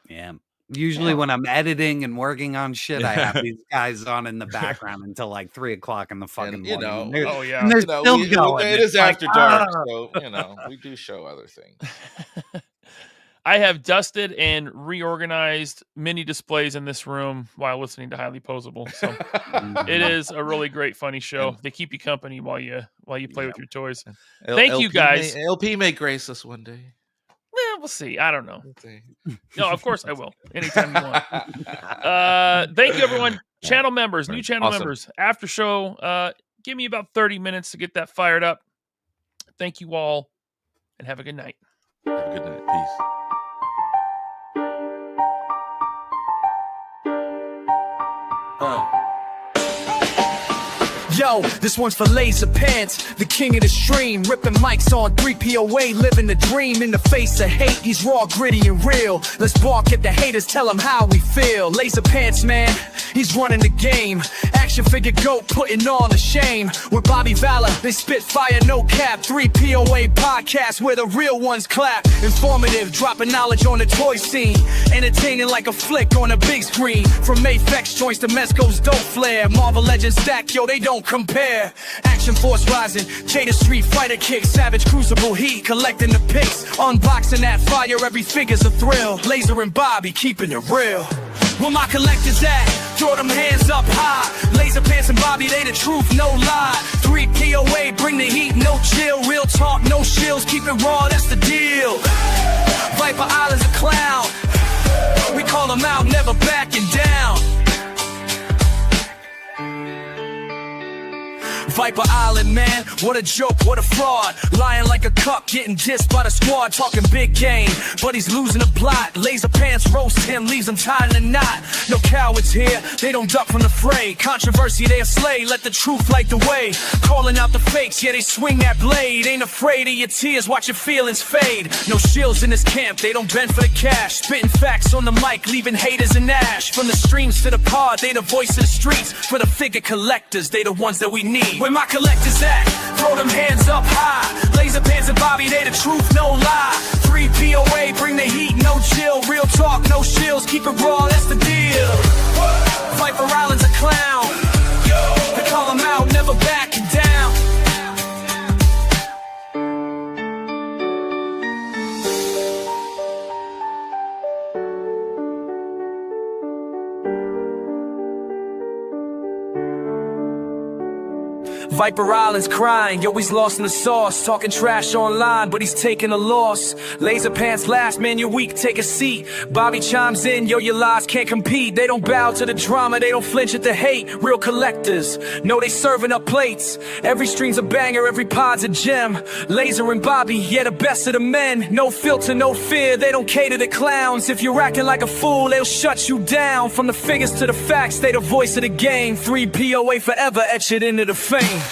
C: Yeah. Usually when I'm editing and working on shit, I have these guys on in the background until like 3:00 in the fucking morning. And they're still going.
A: It is after dark, so we do show other things.
B: I have dusted and reorganized mini displays in this room while listening to Highly Posable. So it is a really great, funny show. They keep you company while you play with your toys. Thank you guys.
A: LP may grace us one day.
B: Well, we'll see. I don't know. No, of course I will. Anytime you want. Thank you, everyone. Channel members, new channel members. After show, give me about 30 minutes to get that fired up. Thank you all, and have a good night.
A: Have a good night. Peace.
G: Yo, this one's for Laser Pants, the king of the stream, ripping mics on 3POA, living the dream in the face of hate. He's raw, gritty, and real. Let's bark at the haters, tell them how we feel. Laser Pants, man, he's running the game. Action figure goat, putting all to shame. With Bobby Valor, they spit fire, no cap. 3POA podcast where the real ones clap. Informative, dropping knowledge on the toy scene. Entertaining like a flick on a big screen. From Mayfex joints to Mezco's dope flare. Marvel Legends stack, yo, they don't compare. Action Force rising, Jada Street Fighter kick, Savage Crucible Heat, collecting the pics, unboxing that fire, every figure's a thrill. Laser and Bobby keeping it real. Where my collectors at? Throw them hands up high. Laser Pants and Bobby, they the truth, no lie. 3 POA, bring the heat, no chill. Real talk, no shills, keep it raw, that's the deal. Viper Island's a clown. We call them out, never backing down. Viper Island, man, what a joke, what a fraud. Lying like a cuck, getting dissed by the squad. Talking big game, but he's losing a plot. Laser Pants roast him, leaves him tied in a knot. No cowards here, they don't duck from the fray. Controversy they'll slay, let the truth light the way. Calling out the fakes, yeah they swing that blade. Ain't afraid of your tears, watch your feelings fade. No shields in this camp, they don't bend for the cash. Spitting facts on the mic, leaving haters in ash. From the streams to the pod, they the voice of the streets. For the figure collectors, they the ones that we need. Where my collectors at? Throw them hands up high. Laser Pants and Bobby, they the truth, no lie. 3 POA, bring the heat, no chill. Real talk, no shills, keep it raw, that's the deal. Viper Island's a clown. They call him out, never backing down. Viper Island's crying, yo he's lost in the sauce. Talking trash online, but he's taking a loss. Laser Pants last, man you're weak, take a seat. Bobby chimes in, yo your lies can't compete. They don't bow to the drama, they don't flinch at the hate. Real collectors, know they serving up plates. Every stream's a banger, every pod's a gem. Laser and Bobby, yeah the best of the men. No filter, no fear, they don't cater to clowns. If you're acting like a fool, they'll shut you down. From the figures to the facts, they the voice of the game. 3 POA forever, etch it into the fame.